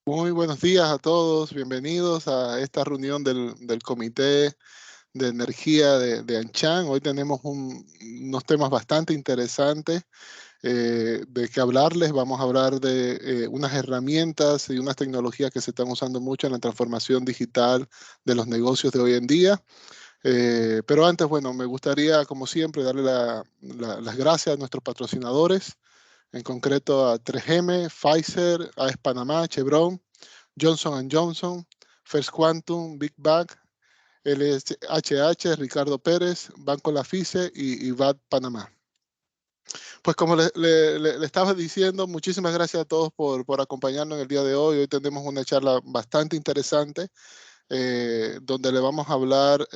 Muy buenos días a todos, bienvenidos a esta reunión del Comité de Energía de Anshan. Hoy tenemos unos temas bastante interesantes de que hablarles. Vamos a hablar de unas herramientas y unas tecnologías que se están usando mucho en la transformación digital de los negocios de hoy en día. Pero antes, bueno, me gustaría, como siempre, darle las gracias a nuestros patrocinadores, en concreto a 3M, Pfizer, AES Panamá, Chevron, Johnson Johnson, First Quantum, Big Bang, LHH, Ricardo Pérez, Banco Lafice y VAT Panamá. Pues como le estaba diciendo, muchísimas gracias a todos por acompañarnos en el día de hoy. Hoy tenemos una charla bastante interesante donde le vamos a hablar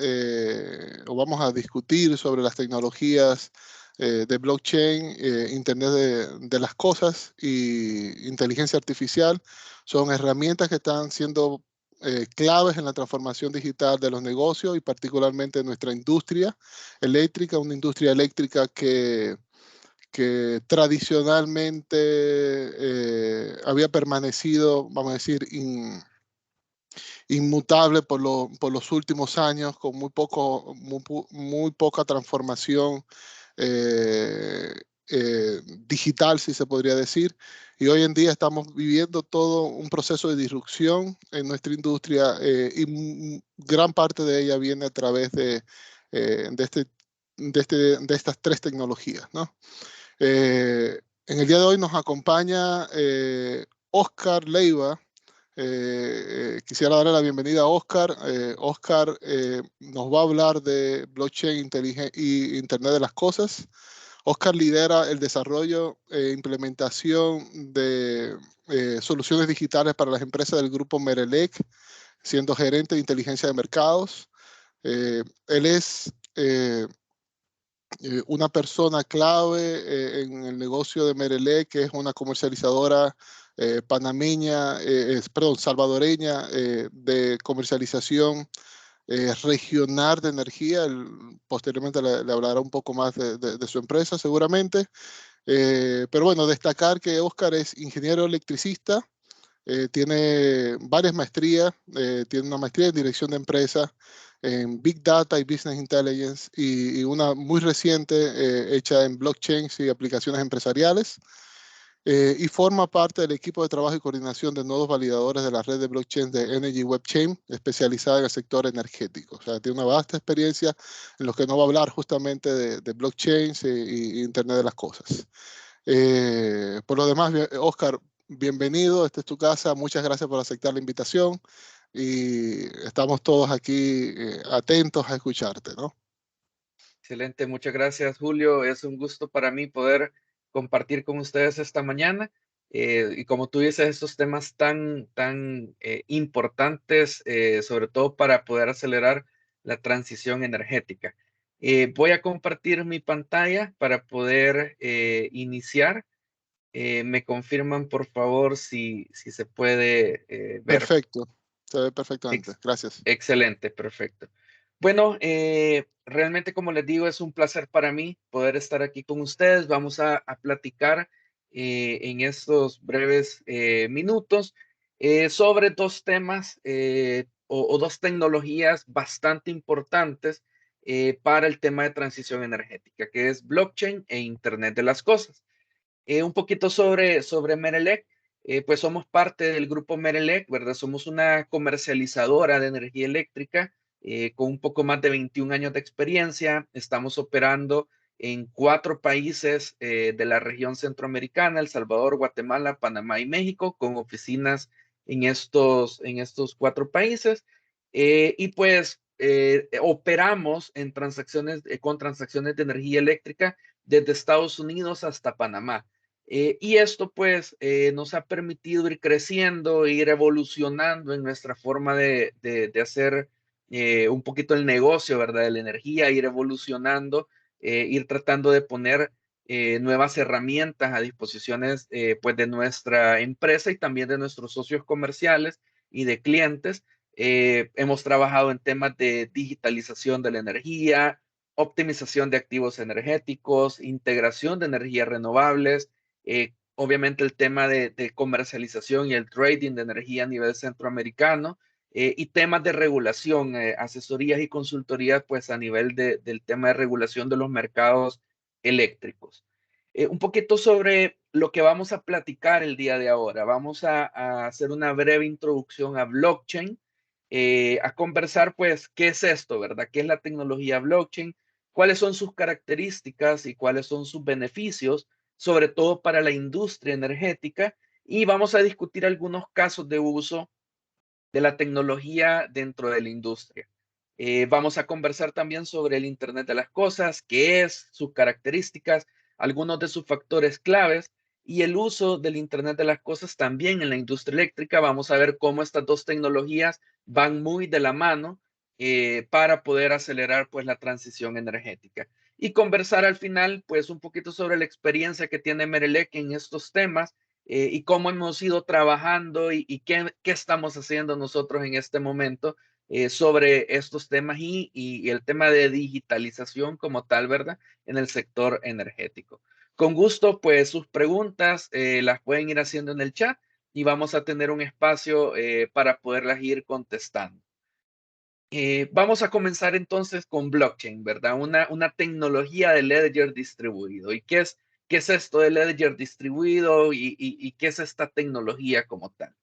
o vamos a discutir sobre las tecnologías de blockchain, Internet de las cosas y inteligencia artificial. Son herramientas que están siendo claves en la transformación digital de los negocios y particularmente en nuestra industria eléctrica, una industria eléctrica que tradicionalmente había permanecido, vamos a decir, inmutable por los últimos años, con muy poca transformación eh, digital, si se podría decir. Y hoy en día estamos viviendo todo un proceso de disrupción en nuestra industria y gran parte de ella viene a través de estas tres tecnologías, ¿no? En el día de hoy nos acompaña Oscar Leiva. Quisiera darle la bienvenida a Oscar. Oscar nos va a hablar de blockchain y Internet de las Cosas. Oscar lidera el desarrollo e implementación de soluciones digitales para las empresas del grupo Merelec, siendo gerente de inteligencia de mercados. Él es una persona clave en el negocio de Merelec, que es una comercializadora panameña, perdón, salvadoreña de comercialización regional de energía. Él posteriormente le hablará un poco más de su empresa, seguramente. Pero bueno, destacar que Oscar es ingeniero electricista, tiene varias maestrías, tiene una maestría en dirección de empresas, en Big Data y Business Intelligence y una muy reciente hecha en blockchains y aplicaciones empresariales. Y forma parte del equipo de trabajo y coordinación de nodos validadores de la red de blockchain de Energy Web Chain, especializada en el sector energético. O sea, tiene una vasta experiencia en lo que nos va a hablar justamente de blockchains y Internet de las cosas. Por lo demás, Oscar, bienvenido, esta es tu casa, muchas gracias por aceptar la invitación y estamos todos aquí atentos a escucharte, ¿no? Excelente, muchas gracias, Julio. Es un gusto para mí poder compartir con ustedes esta mañana. Y como tú dices, estos temas tan importantes, sobre todo para poder acelerar la transición energética. Voy a compartir mi pantalla para poder iniciar. Me confirman, por favor, si se puede ver. Perfecto, se ve perfectamente, Ex gracias. excelente, perfecto. Bueno, realmente, como les digo, es un placer para mí poder estar aquí con ustedes. Vamos a platicar en estos breves minutos sobre dos temas o dos tecnologías bastante importantes para el tema de transición energética, que es blockchain e Internet de las Cosas. Un poquito sobre Merelec, pues somos parte del grupo Merelec, ¿verdad? Somos una comercializadora de energía eléctrica con un poco más de 21 años de experiencia. Estamos operando en 4 países de la región centroamericana: El Salvador, Guatemala, Panamá y México, con oficinas en estos 4 países. Y pues operamos en transacciones, con transacciones de energía eléctrica desde Estados Unidos hasta Panamá. Y esto pues nos ha permitido ir creciendo, ir evolucionando en nuestra forma de hacer un poquito el negocio, ¿verdad? De la energía, ir evolucionando, ir tratando de poner nuevas herramientas a disposiciones pues de nuestra empresa y también de nuestros socios comerciales y de clientes. Hemos trabajado en temas de digitalización de la energía, optimización de activos energéticos, integración de energías renovables, obviamente el tema de comercialización y el trading de energía a nivel centroamericano, y temas de regulación, asesorías y consultorías, pues a nivel del tema de regulación de los mercados eléctricos. Un poquito sobre lo que vamos a platicar el día de ahora. Vamos a hacer una breve introducción a blockchain, a conversar, pues, ¿qué es esto, verdad? ¿Qué es la tecnología blockchain? ¿Cuáles son sus características y cuáles son sus beneficios, sobre todo para la industria energética? Y vamos a discutir algunos casos de uso de la tecnología dentro de la industria. Vamos a conversar también sobre el Internet de las Cosas, qué es, sus características, algunos de sus factores claves y el uso del Internet de las Cosas también en la industria eléctrica. Vamos a ver cómo estas dos tecnologías van muy de la mano para poder acelerar pues la transición energética. Y conversar al final pues un poquito sobre la experiencia que tiene Merelec en estos temas y cómo hemos ido trabajando y qué estamos haciendo nosotros en este momento sobre estos temas y el tema de digitalización como tal, ¿verdad? En el sector energético. Con gusto, pues sus preguntas las pueden ir haciendo en el chat y vamos a tener un espacio para poderlas ir contestando. Vamos a comenzar entonces con blockchain, ¿verdad? Una tecnología de ledger distribuido. ¿Y qué es esto de ledger distribuido y qué es esta tecnología como tal?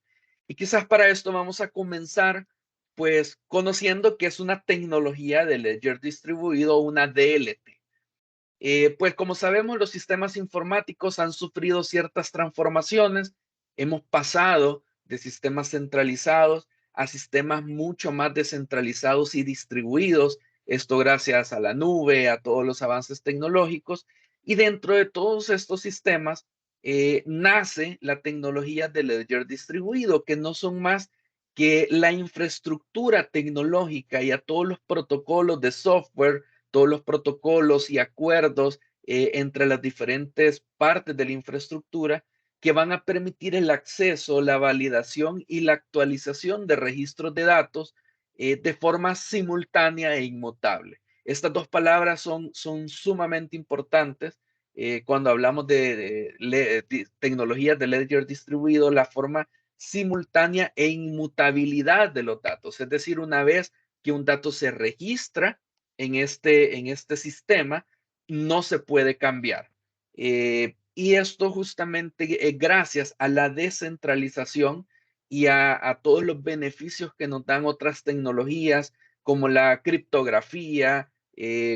Y quizás para esto vamos a comenzar pues conociendo qué es una tecnología de ledger distribuido, una DLT. Pues como sabemos, los sistemas informáticos han sufrido ciertas transformaciones. Hemos pasado de sistemas centralizados a sistemas mucho más descentralizados y distribuidos. Esto gracias a la nube, a todos los avances tecnológicos. Y dentro de todos estos sistemas nace la tecnología de ledger distribuido, que no son más que la infraestructura tecnológica y a todos los protocolos de software, todos los protocolos y acuerdos entre las diferentes partes de la infraestructura que van a permitir el acceso, la validación y la actualización de registros de datos de forma simultánea e inmutable. Estas dos palabras son sumamente importantes cuando hablamos de tecnologías de ledger distribuido, la forma simultánea e inmutabilidad de los datos. Es decir, una vez que un dato se registra en este sistema, no se puede cambiar. Y esto justamente es gracias a la descentralización y a todos los beneficios que nos dan otras tecnologías como la criptografía,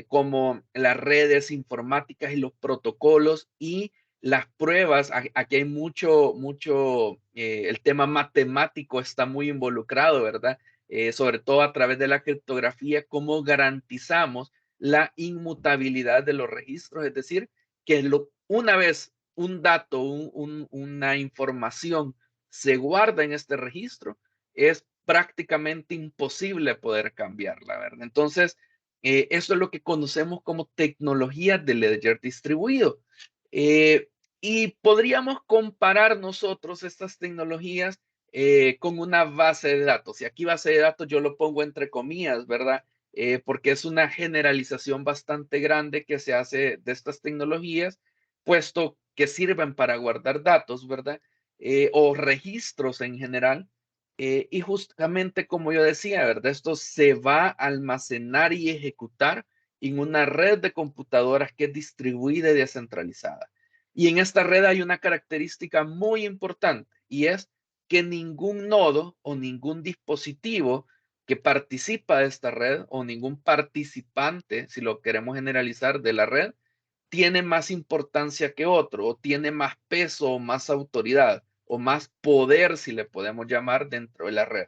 como las redes informáticas y los protocolos y las pruebas. Aquí hay el tema matemático está muy involucrado, ¿verdad? Sobre todo a través de la criptografía, cómo garantizamos la inmutabilidad de los registros, es decir, que una vez un dato, una información se guarda en este registro, es prácticamente imposible poder cambiarla, ¿verdad? Entonces, eso es lo que conocemos como tecnología de ledger distribuido. Y podríamos comparar nosotros estas tecnologías con una base de datos. Y aquí base de datos yo lo pongo entre comillas, ¿verdad? Porque es una generalización bastante grande que se hace de estas tecnologías, puesto que sirven para guardar datos, ¿verdad? O registros en general. Y justamente como yo decía, ¿verdad? Esto se va a almacenar y ejecutar en una red de computadoras que es distribuida y descentralizada. Y en esta red hay una característica muy importante y es que ningún nodo o ningún dispositivo que participa de esta red o ningún participante, si lo queremos generalizar, de la red, tiene más importancia que otro o tiene más peso o más autoridad o más poder, si le podemos llamar, dentro de la red.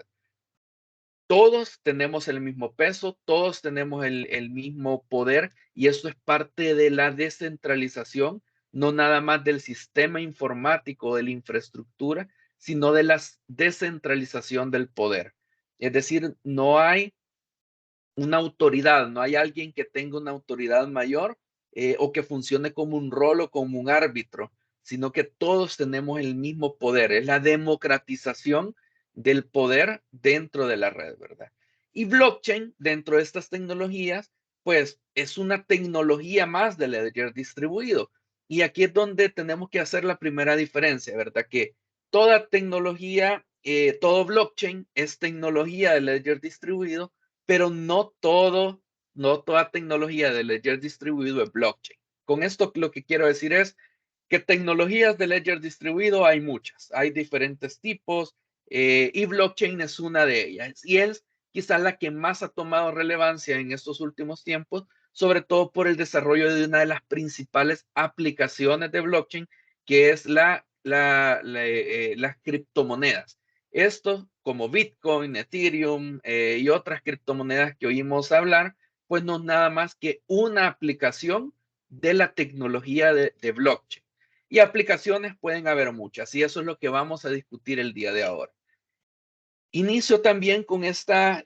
Todos tenemos el mismo peso, todos tenemos el mismo poder y eso es parte de la descentralización, no nada más del sistema informático, de la infraestructura, sino de la descentralización del poder. Es decir, no hay una autoridad, no hay alguien que tenga una autoridad mayor o que funcione como un rol o como un árbitro, sino que todos tenemos el mismo poder. Es la democratización del poder dentro de la red, ¿verdad? Y blockchain, dentro de estas tecnologías, pues es una tecnología más de ledger distribuido. Y aquí es donde tenemos que hacer la primera diferencia, ¿verdad? Que toda tecnología, todo blockchain es tecnología de ledger distribuido, pero no toda tecnología de ledger distribuido es blockchain. Con esto lo que quiero decir es que tecnologías de ledger distribuido hay muchas, hay diferentes tipos, y blockchain es una de ellas. Y es quizás la que más ha tomado relevancia en estos últimos tiempos, sobre todo por el desarrollo de una de las principales aplicaciones de blockchain, que es las criptomonedas. Esto, como Bitcoin, Ethereum y otras criptomonedas que oímos hablar, pues no es nada más que una aplicación de la tecnología de blockchain. Y aplicaciones pueden haber muchas, y eso es lo que vamos a discutir el día de ahora. Inicio también con esta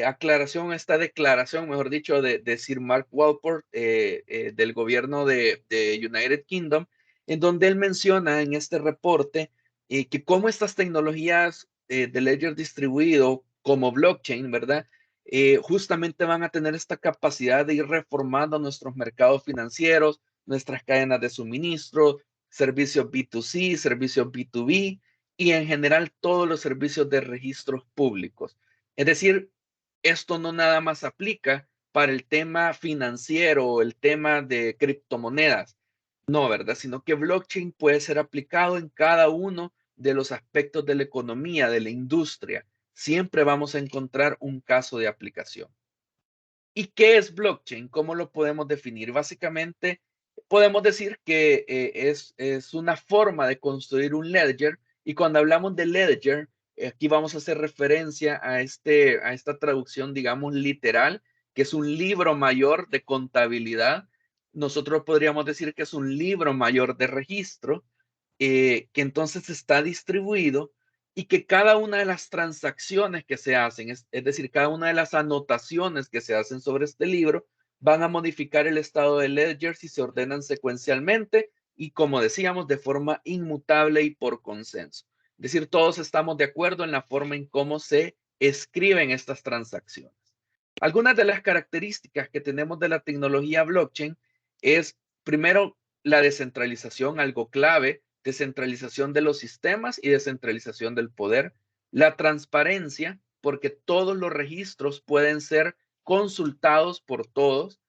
aclaración, esta declaración, mejor dicho, de Sir Mark Walport, del gobierno de United Kingdom, en donde él menciona en este reporte que cómo estas tecnologías de ledger distribuido como blockchain, ¿verdad? Justamente van a tener esta capacidad de ir reformando nuestros mercados financieros, nuestras cadenas de suministro, servicios B2C, servicios B2B, y en general todos los servicios de registros públicos. Es decir, esto no nada más aplica para el tema financiero o el tema de criptomonedas, no, ¿verdad? Sino que blockchain puede ser aplicado en cada uno de los aspectos de la economía, de la industria. Siempre vamos a encontrar un caso de aplicación. ¿Y qué es blockchain? ¿Cómo lo podemos definir? Básicamente, podemos decir que es una forma de construir un ledger, y cuando hablamos de ledger, aquí vamos a hacer referencia a esta traducción, digamos, literal, que es un libro mayor de contabilidad. Nosotros podríamos decir que es un libro mayor de registro, que entonces está distribuido, y que cada una de las transacciones que se hacen, es decir, cada una de las anotaciones que se hacen sobre este libro, van a modificar el estado de ledger si se ordenan secuencialmente y, como decíamos, de forma inmutable y por consenso. Es decir, todos estamos de acuerdo en la forma en cómo se escriben estas transacciones. Algunas de las características que tenemos de la tecnología blockchain es, primero, la descentralización, algo clave, descentralización de los sistemas y descentralización del poder. La transparencia, porque todos los registros pueden ser consultados por todos.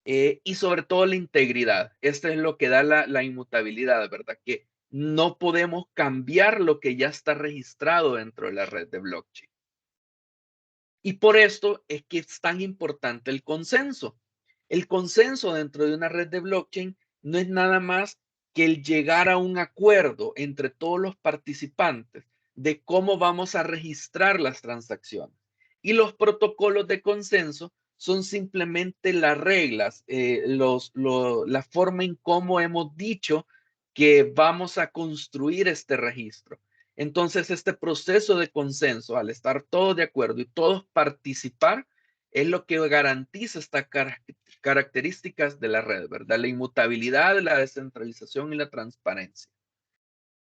Y sobre todo la integridad. Esto es lo que da la inmutabilidad, ¿verdad? Que no podemos cambiar lo que ya está registrado dentro de la red de blockchain. Y por esto es que es tan importante el consenso. El consenso dentro de una red de blockchain no es nada más que el llegar a un acuerdo entre todos los participantes de cómo vamos a registrar las transacciones. Y los protocolos de consenso son simplemente las reglas, la forma en cómo hemos dicho que vamos a construir este registro. Entonces, este proceso de consenso, al estar todos de acuerdo y todos participar, es lo que garantiza estas características de la red, ¿verdad? La inmutabilidad, la descentralización y la transparencia.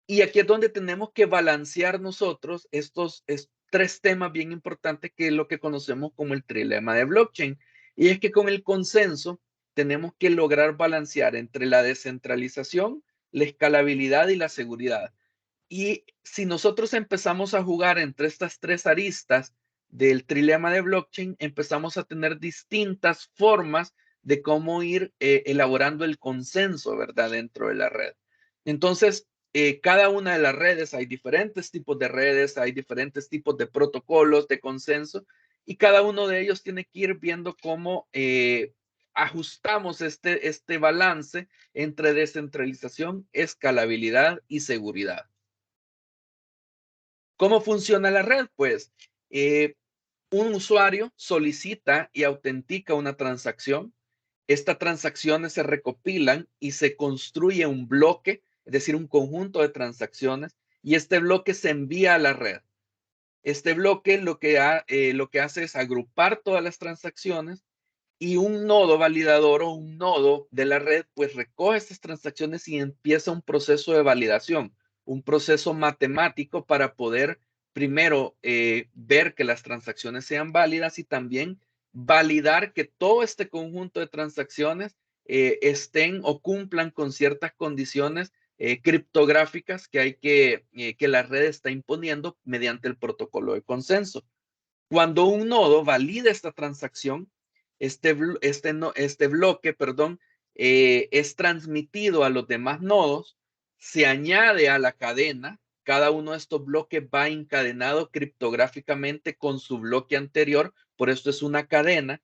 Y aquí es donde tenemos que balancear nosotros estos tres temas bien importantes, que es lo que conocemos como el trilema de blockchain. Y es que con el consenso tenemos que lograr balancear entre la descentralización, la escalabilidad y la seguridad. Y si nosotros empezamos a jugar entre estas tres aristas del trilema de blockchain, empezamos a tener distintas formas de cómo ir elaborando el consenso, ¿verdad? Dentro de la red. Entonces, cada una de las redes, hay diferentes tipos de redes, hay diferentes tipos de protocolos de consenso, y cada uno de ellos tiene que ir viendo cómo ajustamos este balance entre descentralización, escalabilidad y seguridad. ¿Cómo funciona la red? Pues un usuario solicita y autentica una transacción. Estas transacciones se recopilan y se construye un bloque, es decir, un conjunto de transacciones, y este bloque se envía a la red. Este bloque lo que hace es agrupar todas las transacciones, y un nodo validador o un nodo de la red pues recoge estas transacciones y empieza un proceso de validación, un proceso matemático para poder primero ver que las transacciones sean válidas, y también validar que todo este conjunto de transacciones estén o cumplan con ciertas condiciones criptográficas que hay que la red está imponiendo mediante el protocolo de consenso. Cuando un nodo valida esta transacción, este bloque, perdón, es transmitido a los demás nodos, se añade a la cadena. Cada uno de estos bloques va encadenado criptográficamente con su bloque anterior, por esto es una cadena.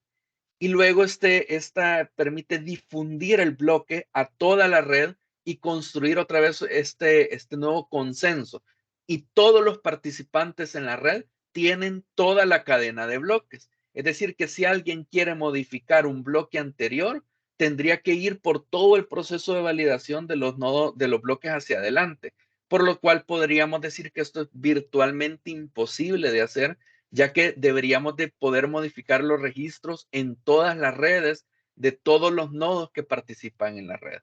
Y luego esta permite difundir el bloque a toda la red y construir otra vez este nuevo consenso. Y todos los participantes en la red tienen toda la cadena de bloques. Es decir, que si alguien quiere modificar un bloque anterior, tendría que ir por todo el proceso de validación de los nodos, de los bloques hacia adelante. Por lo cual podríamos decir que esto es virtualmente imposible de hacer, ya que deberíamos de poder modificar los registros en todas las redes de todos los nodos que participan en la red.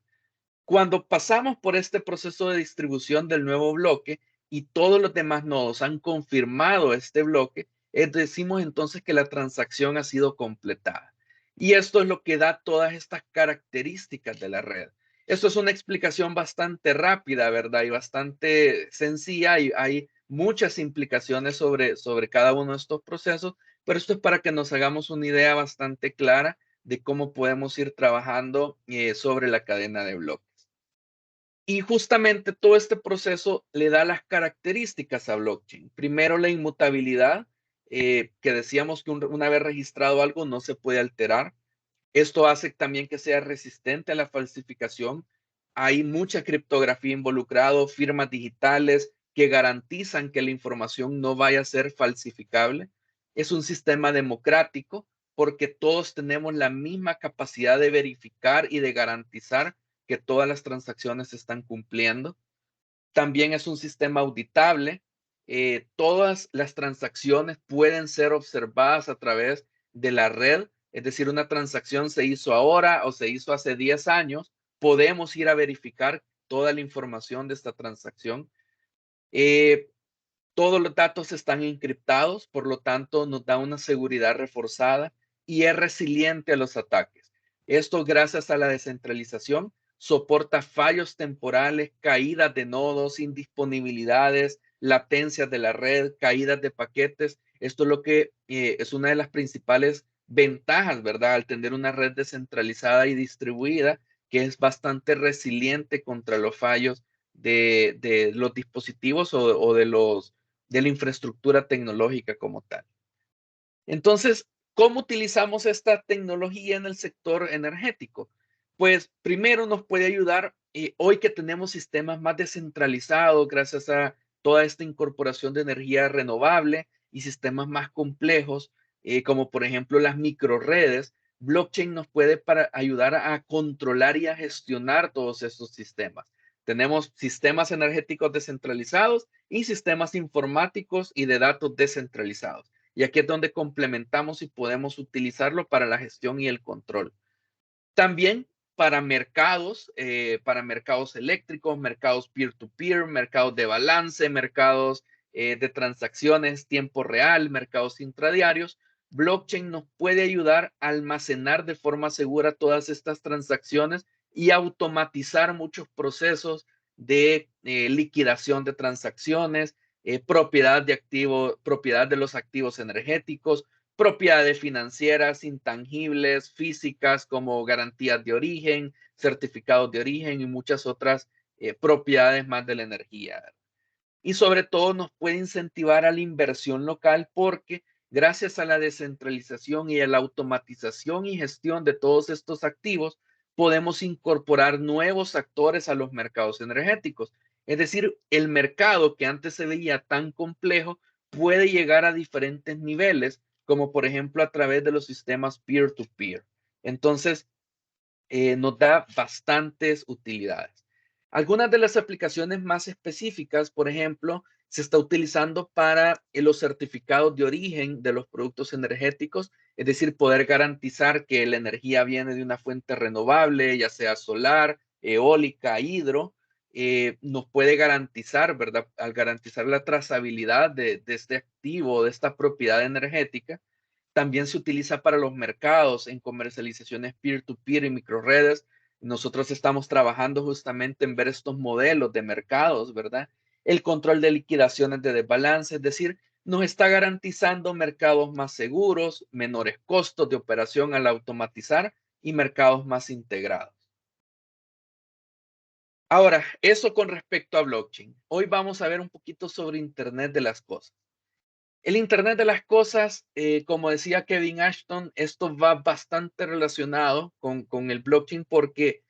Cuando pasamos por este proceso de distribución del nuevo bloque y todos los demás nodos han confirmado este bloque, decimos entonces que la transacción ha sido completada. Y esto es lo que da todas estas características de la red. Esto es una explicación bastante rápida, ¿verdad? Y bastante sencilla. Y hay muchas implicaciones sobre cada uno de estos procesos, pero esto es para que nos hagamos una idea bastante clara de cómo podemos ir trabajando sobre la cadena de bloques. Y justamente todo este proceso le da las características a blockchain. Primero, la inmutabilidad, que decíamos que una vez registrado algo no se puede alterar. Esto hace también que sea resistente a la falsificación. Hay mucha criptografía involucrada, firmas digitales que garantizan que la información no vaya a ser falsificable. Es un sistema democrático porque todos tenemos la misma capacidad de verificar y de garantizar que todas las transacciones se están cumpliendo. También es un sistema auditable. Todas las transacciones pueden ser observadas a través de la red. Es decir, una transacción se hizo ahora o se hizo hace 10 años. Podemos ir a verificar toda la información de esta transacción. Eh, todos los datos están encriptados, por lo tanto nos da una seguridad reforzada y es resiliente a los ataques. Esto gracias a la descentralización soporta fallos temporales, caídas de nodos, indisponibilidades, latencias de la red, caídas de paquetes. Esto es lo que es una de las principales ventajas, ¿verdad? Al tener una red descentralizada y distribuida que es bastante resiliente contra los fallos de los dispositivos o de la infraestructura tecnológica como tal. Entonces, ¿cómo utilizamos esta tecnología en el sector energético? Pues primero nos puede ayudar hoy que tenemos sistemas más descentralizados gracias a toda esta incorporación de energía renovable y sistemas más complejos, como por ejemplo las microredes. Blockchain nos puede ayudar a controlar y a gestionar todos estos sistemas. Tenemos sistemas energéticos descentralizados y sistemas informáticos y de datos descentralizados. Y aquí es donde complementamos y podemos utilizarlo para la gestión y el control. También para mercados eléctricos, mercados peer-to-peer, mercados de balance, mercados de transacciones, tiempo real, mercados intradiarios. Blockchain nos puede ayudar a almacenar de forma segura todas estas transacciones y automatizar muchos procesos de liquidación de transacciones, propiedad de los activos energéticos, propiedades financieras, intangibles, físicas como garantías de origen, certificados de origen y muchas otras propiedades más de la energía. Y sobre todo nos puede incentivar a la inversión local porque gracias a la descentralización y a la automatización y gestión de todos estos activos, podemos incorporar nuevos actores a los mercados energéticos. Es decir, el mercado que antes se veía tan complejo puede llegar a diferentes niveles, como por ejemplo a través de los sistemas peer-to-peer. Entonces, nos da bastantes utilidades. Algunas de las aplicaciones más específicas, por ejemplo, se está utilizando para los certificados de origen de los productos energéticos, es decir, poder garantizar que la energía viene de una fuente renovable, ya sea solar, eólica, hidro, nos puede garantizar, ¿verdad? Al garantizar la trazabilidad de este activo, de esta propiedad energética. También se utiliza para los mercados en comercializaciones peer-to-peer y microredes, Nosotros estamos trabajando justamente en ver estos modelos de mercados, ¿verdad? El control de liquidaciones de desbalance, es decir, nos está garantizando mercados más seguros, menores costos de operación al automatizar y mercados más integrados. Ahora, eso con respecto a blockchain. Hoy vamos a ver un poquito sobre Internet de las cosas. El Internet de las cosas, como decía Kevin Ashton, esto va bastante relacionado con el blockchain porque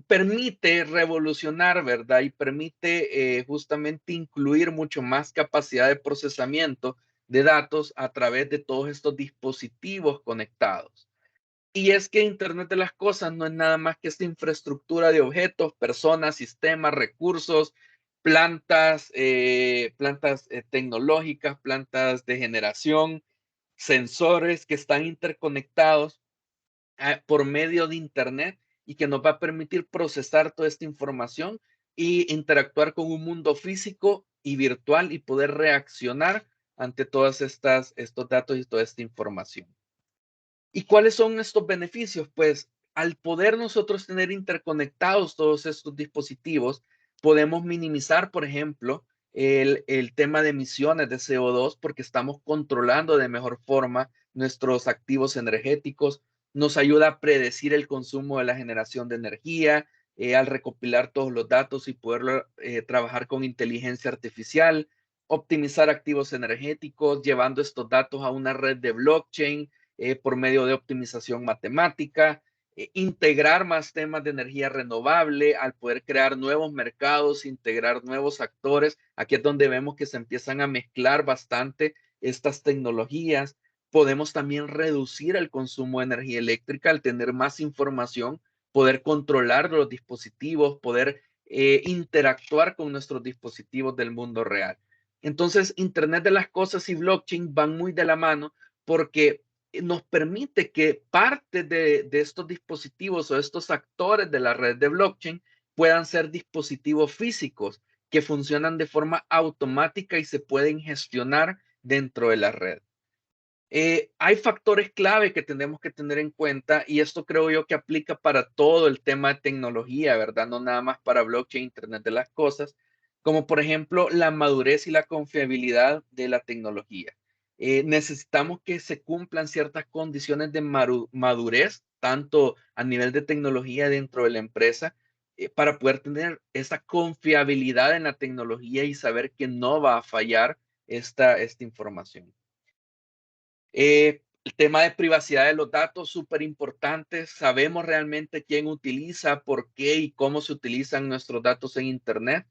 permite revolucionar, ¿verdad? Y permite justamente incluir mucho más capacidad de procesamiento de datos a través de todos estos dispositivos conectados. Y es que Internet de las cosas no es nada más que esta infraestructura de objetos, personas, sistemas, recursos, plantas tecnológicas, plantas de generación, sensores que están interconectados por medio de Internet y que nos va a permitir procesar toda esta información y interactuar con un mundo físico y virtual y poder reaccionar ante todas estos datos y toda esta información. ¿Y cuáles son estos beneficios? Pues al poder nosotros tener interconectados todos estos dispositivos, podemos minimizar, por ejemplo, el tema de emisiones de CO2 porque estamos controlando de mejor forma nuestros activos energéticos. Nos ayuda a predecir el consumo de la generación de energía, al recopilar todos los datos y poder trabajar con inteligencia artificial, optimizar activos energéticos, llevando estos datos a una red de blockchain por medio de optimización matemática, integrar más temas de energía renovable al poder crear nuevos mercados, integrar nuevos actores. Aquí es donde vemos que se empiezan a mezclar bastante estas tecnologías. Podemos también reducir el consumo de energía eléctrica al tener más información, poder controlar los dispositivos, poder interactuar con nuestros dispositivos del mundo real. Entonces, Internet de las cosas y blockchain van muy de la mano porque nos permite que parte de estos dispositivos o estos actores de la red de blockchain puedan ser dispositivos físicos que funcionan de forma automática y se pueden gestionar dentro de la red. Hay factores clave que tenemos que tener en cuenta y esto creo yo que aplica para todo el tema de tecnología, ¿verdad? No nada más para blockchain, Internet de las cosas, como por ejemplo la madurez y la confiabilidad de la tecnología. Necesitamos que se cumplan ciertas condiciones de madurez, tanto a nivel de tecnología dentro de la empresa, para poder tener esa confiabilidad en la tecnología y saber que no va a fallar esta información. El tema de privacidad de los datos, súper importante. Sabemos realmente quién utiliza, por qué y cómo se utilizan nuestros datos en Internet.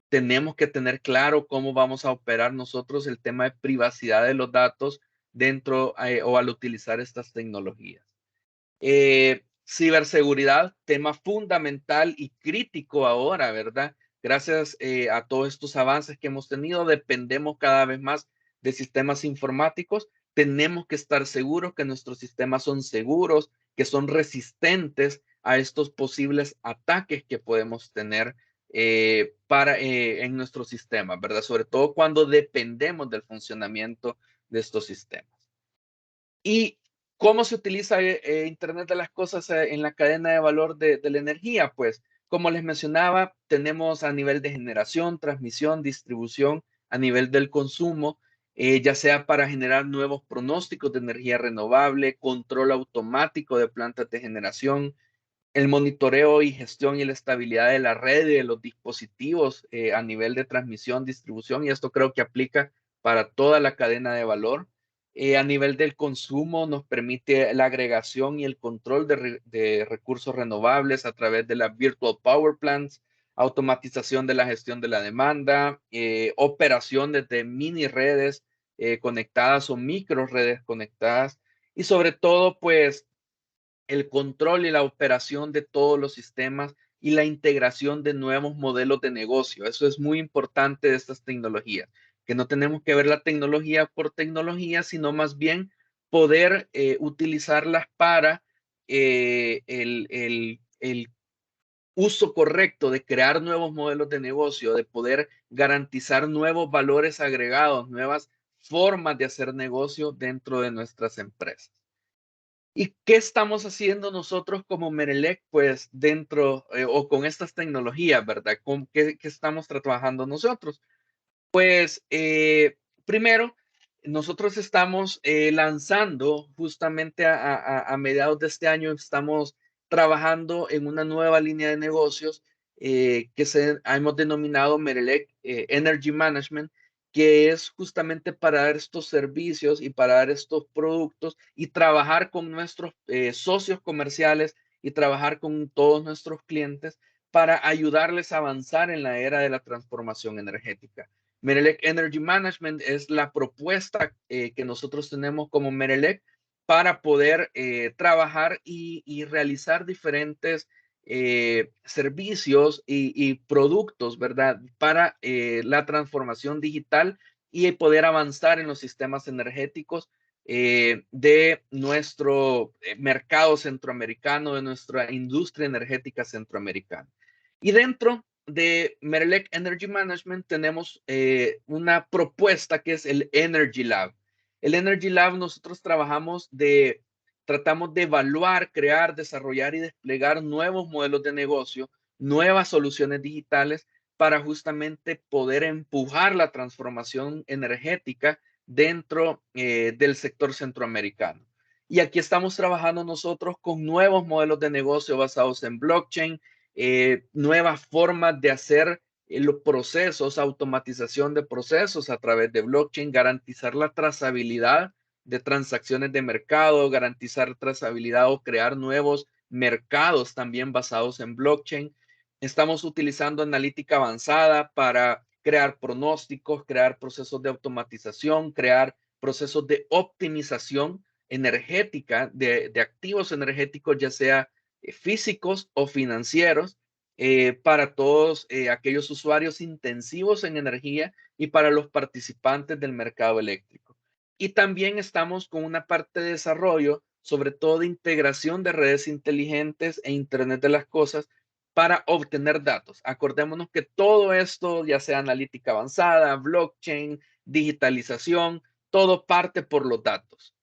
Tenemos que tener claro cómo vamos a operar nosotros el tema de privacidad de los datos dentro o al utilizar estas tecnologías. Ciberseguridad, tema fundamental y crítico ahora, ¿verdad? Gracias a todos estos avances que hemos tenido, dependemos cada vez más de sistemas informáticos. Tenemos que estar seguros que nuestros sistemas son seguros, que son resistentes a estos posibles ataques que podemos tener en nuestros sistemas, ¿verdad? Sobre todo cuando dependemos del funcionamiento de estos sistemas. ¿Y cómo se utiliza Internet de las cosas en la cadena de valor de la energía? Pues, como les mencionaba, tenemos a nivel de generación, transmisión, distribución, a nivel del consumo, ya sea para generar nuevos pronósticos de energía renovable, control automático de plantas de generación, el monitoreo y gestión y la estabilidad de la red y de los dispositivos a nivel de transmisión, distribución, y esto creo que aplica para toda la cadena de valor. A nivel del consumo nos permite la agregación y el control de recursos renovables a través de las virtual power plants, automatización de la gestión de la demanda, operaciones de mini redes conectadas o micro redes conectadas y sobre todo, pues, el control y la operación de todos los sistemas y la integración de nuevos modelos de negocio. Eso es muy importante de estas tecnologías, que no tenemos que ver la tecnología por tecnología, sino más bien poder utilizarlas para el uso correcto de crear nuevos modelos de negocio, de poder garantizar nuevos valores agregados, nuevas formas de hacer negocio dentro de nuestras empresas. ¿Y qué estamos haciendo nosotros como Merelec? Pues dentro o con estas tecnologías, ¿verdad? ¿Con qué estamos trabajando nosotros? Pues primero, nosotros estamos lanzando justamente a mediados de este año, estamos trabajando en una nueva línea de negocios que hemos denominado Merelec Energy Management, que es justamente para dar estos servicios y para dar estos productos y trabajar con nuestros socios comerciales y trabajar con todos nuestros clientes para ayudarles a avanzar en la era de la transformación energética. Merelec Energy Management es la propuesta que nosotros tenemos como Merelec para poder trabajar y realizar diferentes servicios y productos, ¿verdad? Para la transformación digital y poder avanzar en los sistemas energéticos de nuestro mercado centroamericano, de nuestra industria energética centroamericana. Y dentro de Merelec Energy Management tenemos una propuesta que es el Energy Lab. El Energy Lab nosotros tratamos de evaluar, crear, desarrollar y desplegar nuevos modelos de negocio, nuevas soluciones digitales para justamente poder empujar la transformación energética dentro del sector centroamericano. Y aquí estamos trabajando nosotros con nuevos modelos de negocio basados en blockchain, nuevas formas de hacer los procesos, automatización de procesos a través de blockchain, garantizar la trazabilidad de transacciones de mercado, garantizar trazabilidad o crear nuevos mercados también basados en blockchain. Estamos utilizando analítica avanzada para crear pronósticos, crear procesos de automatización, crear procesos de optimización energética de activos energéticos, ya sea físicos o financieros, para todos aquellos usuarios intensivos en energía y para los participantes del mercado eléctrico. Y también estamos con una parte de desarrollo, sobre todo de integración de redes inteligentes e Internet de las Cosas para obtener datos. Acordémonos que todo esto, ya sea analítica avanzada, blockchain, digitalización, todo parte por los datos.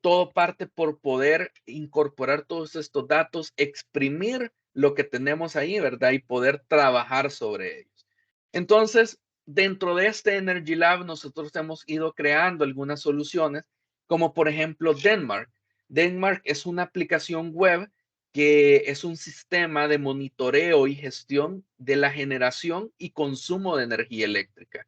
Todo parte por poder incorporar todos estos datos, exprimir lo que tenemos ahí, ¿verdad? Y poder trabajar sobre ellos. Entonces, dentro de este Energy Lab, nosotros hemos ido creando algunas soluciones, como por ejemplo Denmark. Denmark es una aplicación web que es un sistema de monitoreo y gestión de la generación y consumo de energía eléctrica.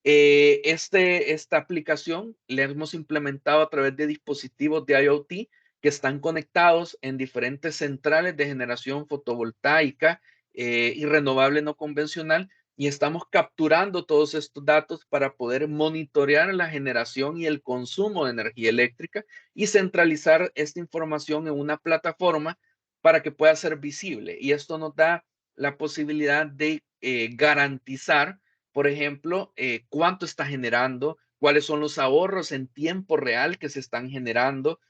Esta aplicación la hemos implementado a través de dispositivos de IoT que están conectados en diferentes centrales de generación fotovoltaica y renovable no convencional, y estamos capturando todos estos datos para poder monitorear la generación y el consumo de energía eléctrica y centralizar esta información en una plataforma para que pueda ser visible. Y esto nos da la posibilidad de garantizar, por ejemplo, cuánto está generando, cuáles son los ahorros en tiempo real que se están generando,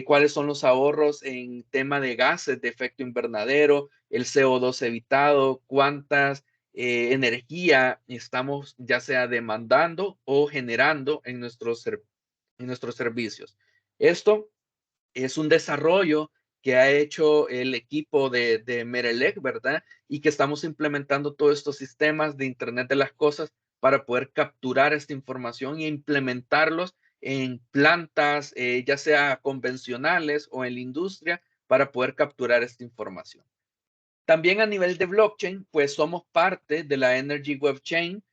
cuáles son los ahorros en tema de gases de efecto invernadero, el CO2 evitado, cuántas energía estamos ya sea demandando o generando en nuestros servicios. Esto es un desarrollo que ha hecho el equipo de Merelec, ¿verdad? Y que estamos implementando todos estos sistemas de Internet de las Cosas para poder capturar esta información e implementarlos en plantas, ya sea convencionales o en la industria, para poder capturar esta información. También a nivel de blockchain, pues somos parte de la Energy Web Chain.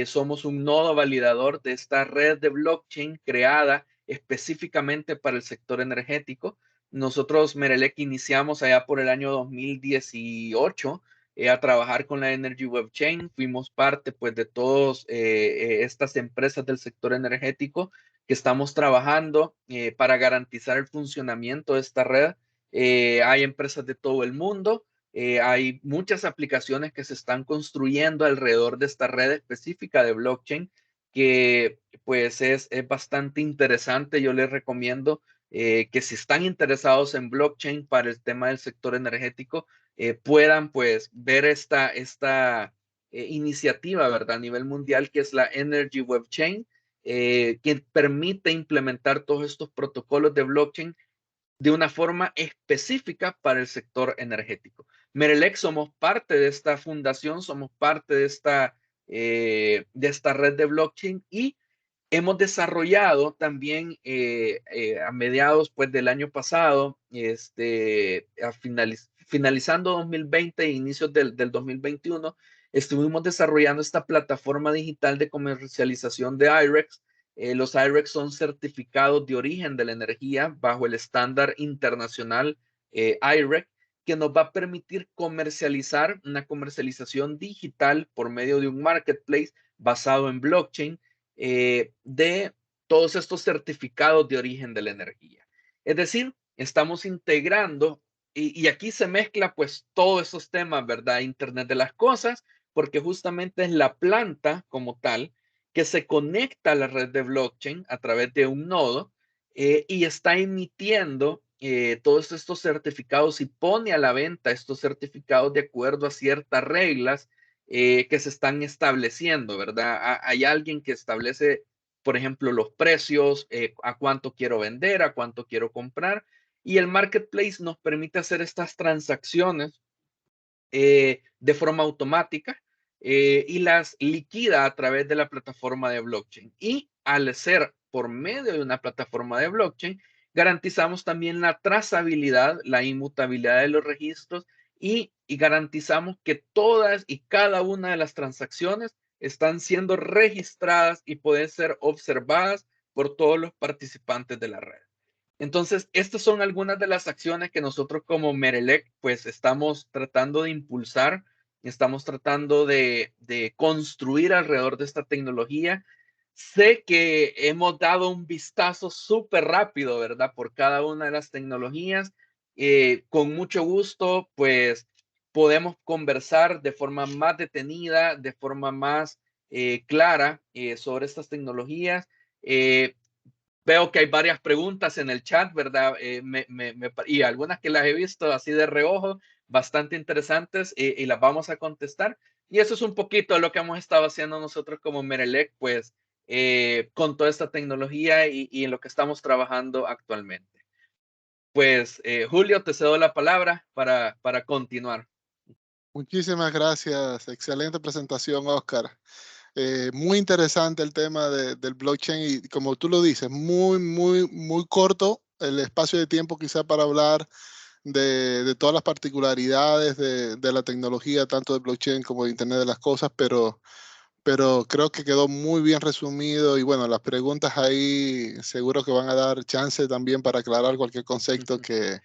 Somos un nodo validador de esta red de blockchain creada específicamente para el sector energético. Nosotros, Merelec, iniciamos allá por el año 2018 a trabajar con la Energy Web Chain. Fuimos parte pues de todas estas empresas del sector energético que estamos trabajando para garantizar el funcionamiento de esta red. Hay empresas de todo el mundo. Hay muchas aplicaciones que se están construyendo alrededor de esta red específica de blockchain que pues es bastante interesante. Yo les recomiendo que si están interesados en blockchain para el tema del sector energético, puedan pues ver esta iniciativa, ¿verdad? A nivel mundial, que es la Energy Web Chain, que permite implementar todos estos protocolos de blockchain de una forma específica para el sector energético. Merelec somos parte de esta fundación, somos parte de esta red de blockchain y hemos desarrollado también a mediados pues, del año pasado, finalizando 2020 e inicios del 2021, estuvimos desarrollando esta plataforma digital de comercialización de IREX. Los IREX son certificados de origen de la energía bajo el estándar internacional IREC, que nos va a permitir comercializar una comercialización digital por medio de un marketplace basado en blockchain de todos estos certificados de origen de la energía. Es decir, estamos integrando, y aquí se mezcla pues todos esos temas, ¿verdad? Internet de las cosas, porque justamente es la planta como tal que se conecta a la red de blockchain a través de un nodo y está emitiendo todos estos certificados y pone a la venta estos certificados de acuerdo a ciertas reglas que se están estableciendo, ¿verdad? Hay alguien que establece, por ejemplo, los precios, a cuánto quiero vender, a cuánto quiero comprar, y el marketplace nos permite hacer estas transacciones de forma automática y las liquida a través de la plataforma de blockchain. Y al ser por medio de una plataforma de blockchain, garantizamos también la trazabilidad, la inmutabilidad de los registros y garantizamos que todas y cada una de las transacciones están siendo registradas y pueden ser observadas por todos los participantes de la red. Entonces, estas son algunas de las acciones que nosotros como Merelec, pues estamos tratando de impulsar, estamos tratando de construir alrededor de esta tecnología. Sé que hemos dado un vistazo súper rápido, ¿verdad? Por cada una de las tecnologías. Con mucho gusto, pues podemos conversar de forma más detenida, de forma más clara sobre estas tecnologías. Veo que hay varias preguntas en el chat, ¿verdad? Y algunas que las he visto así de reojo, bastante interesantes y las vamos a contestar. Y eso es un poquito lo que hemos estado haciendo nosotros como Merelec, pues con toda esta tecnología y en lo que estamos trabajando actualmente. Pues Julio, te cedo la palabra para continuar. Muchísimas gracias. Excelente presentación, Oscar. Muy interesante el tema del blockchain y como tú lo dices, muy corto el espacio de tiempo quizá para hablar de todas las particularidades de la tecnología, tanto de blockchain como de Internet de las Cosas, pero creo que quedó muy bien resumido y bueno, las preguntas ahí seguro que van a dar chance también para aclarar cualquier concepto que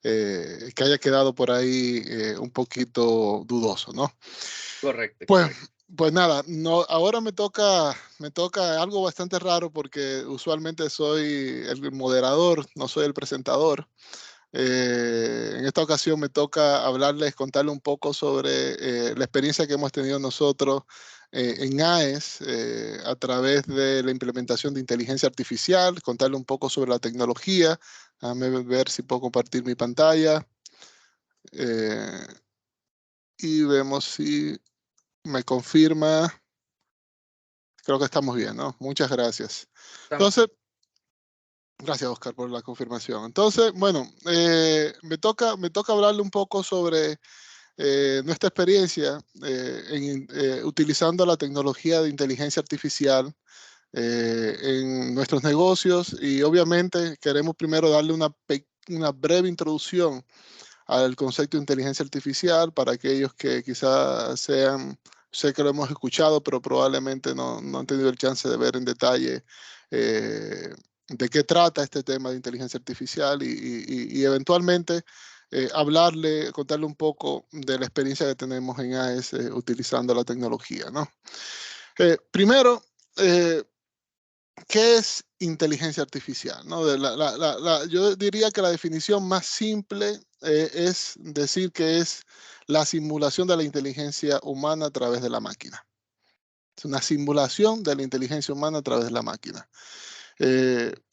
haya quedado por ahí un poquito dudoso, ¿no? Correcto, Pues, correcto. pues nada, no, ahora me toca algo bastante raro porque usualmente soy el moderador, no soy el presentador. En esta ocasión me toca hablarles, contarles un poco sobre la experiencia que hemos tenido nosotros en AES a través de la implementación de inteligencia artificial, contarles un poco sobre la tecnología, déjame ver si puedo compartir mi pantalla eh, y vemos si me confirma. Creo que estamos bien, ¿no? Muchas gracias. Estamos. Entonces, gracias, Oscar, por la confirmación. Entonces, bueno, me toca hablarle un poco sobre nuestra experiencia utilizando la tecnología de inteligencia artificial en nuestros negocios y obviamente queremos primero darle una breve introducción al concepto de inteligencia artificial para aquellos que quizás sé que lo hemos escuchado, pero probablemente no han tenido el chance de ver en detalle eh, de qué trata este tema de inteligencia artificial y eventualmente contarle un poco de la experiencia que tenemos en AES utilizando la tecnología, ¿no? Primero, eh, ¿qué es inteligencia artificial? ¿No? Yo diría que la definición más simple es decir que es la simulación de la inteligencia humana a través de la máquina. Es una simulación de la inteligencia humana a través de la máquina.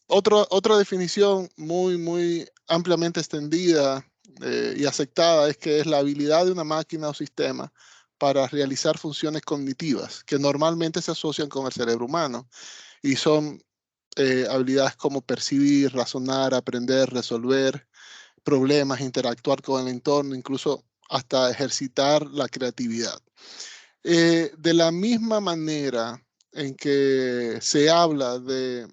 Otra definición muy ampliamente extendida y aceptada es que es la habilidad de una máquina o sistema para realizar funciones cognitivas que normalmente se asocian con el cerebro humano y son habilidades como percibir, razonar, aprender, resolver problemas, interactuar con el entorno, incluso hasta ejercitar la creatividad. De la misma manera en que se habla de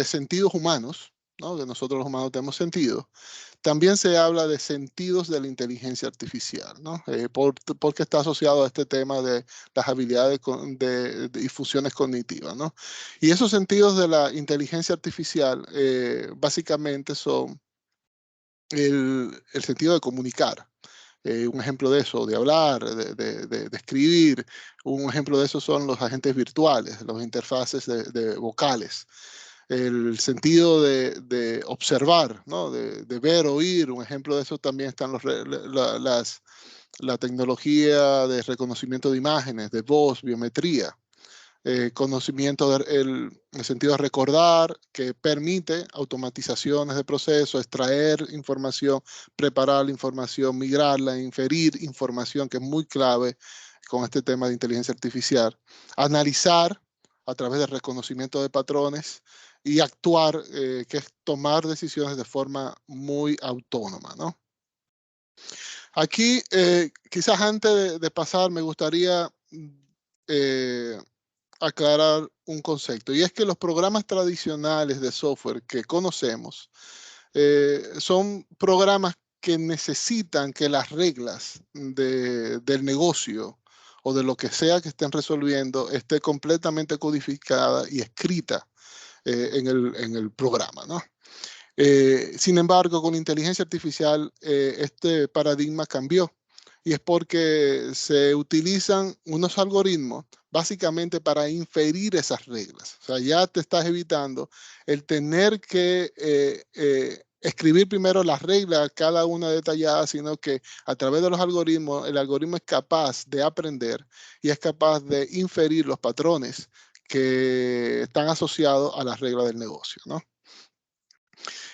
sentidos humanos, ¿no? Que nosotros los humanos tenemos sentido, también se habla de sentidos de la inteligencia artificial, ¿no? Porque está asociado a este tema de las habilidades y funciones cognitivas, ¿no? Y esos sentidos de la inteligencia artificial básicamente son el sentido de comunicar. Un ejemplo de eso, de hablar, de escribir. Un ejemplo de eso son los agentes virtuales, los interfaces de vocales. El sentido de observar, ¿no? De ver, oír. Un ejemplo de eso también están la tecnología de reconocimiento de imágenes, de voz, biometría. Conocimiento, el sentido de recordar, que permite automatizaciones de procesos, extraer información, preparar la información, migrarla, inferir información, que es muy clave con este tema de inteligencia artificial, analizar a través del reconocimiento de patrones y actuar, que es tomar decisiones de forma muy autónoma, ¿no? Aquí, quizás antes de pasar, me gustaría eh, aclarar un concepto, y es que los programas tradicionales de software que conocemos son programas que necesitan que las reglas del negocio o de lo que sea que estén resolviendo esté completamente codificada y escrita en el programa, ¿no? Sin embargo, con inteligencia artificial, este paradigma cambió, y es porque se utilizan unos algoritmos básicamente para inferir esas reglas. O sea, ya te estás evitando el tener que escribir primero las reglas, cada una detallada, sino que a través de los algoritmos, el algoritmo es capaz de aprender y es capaz de inferir los patrones que están asociados a las reglas del negocio, ¿no?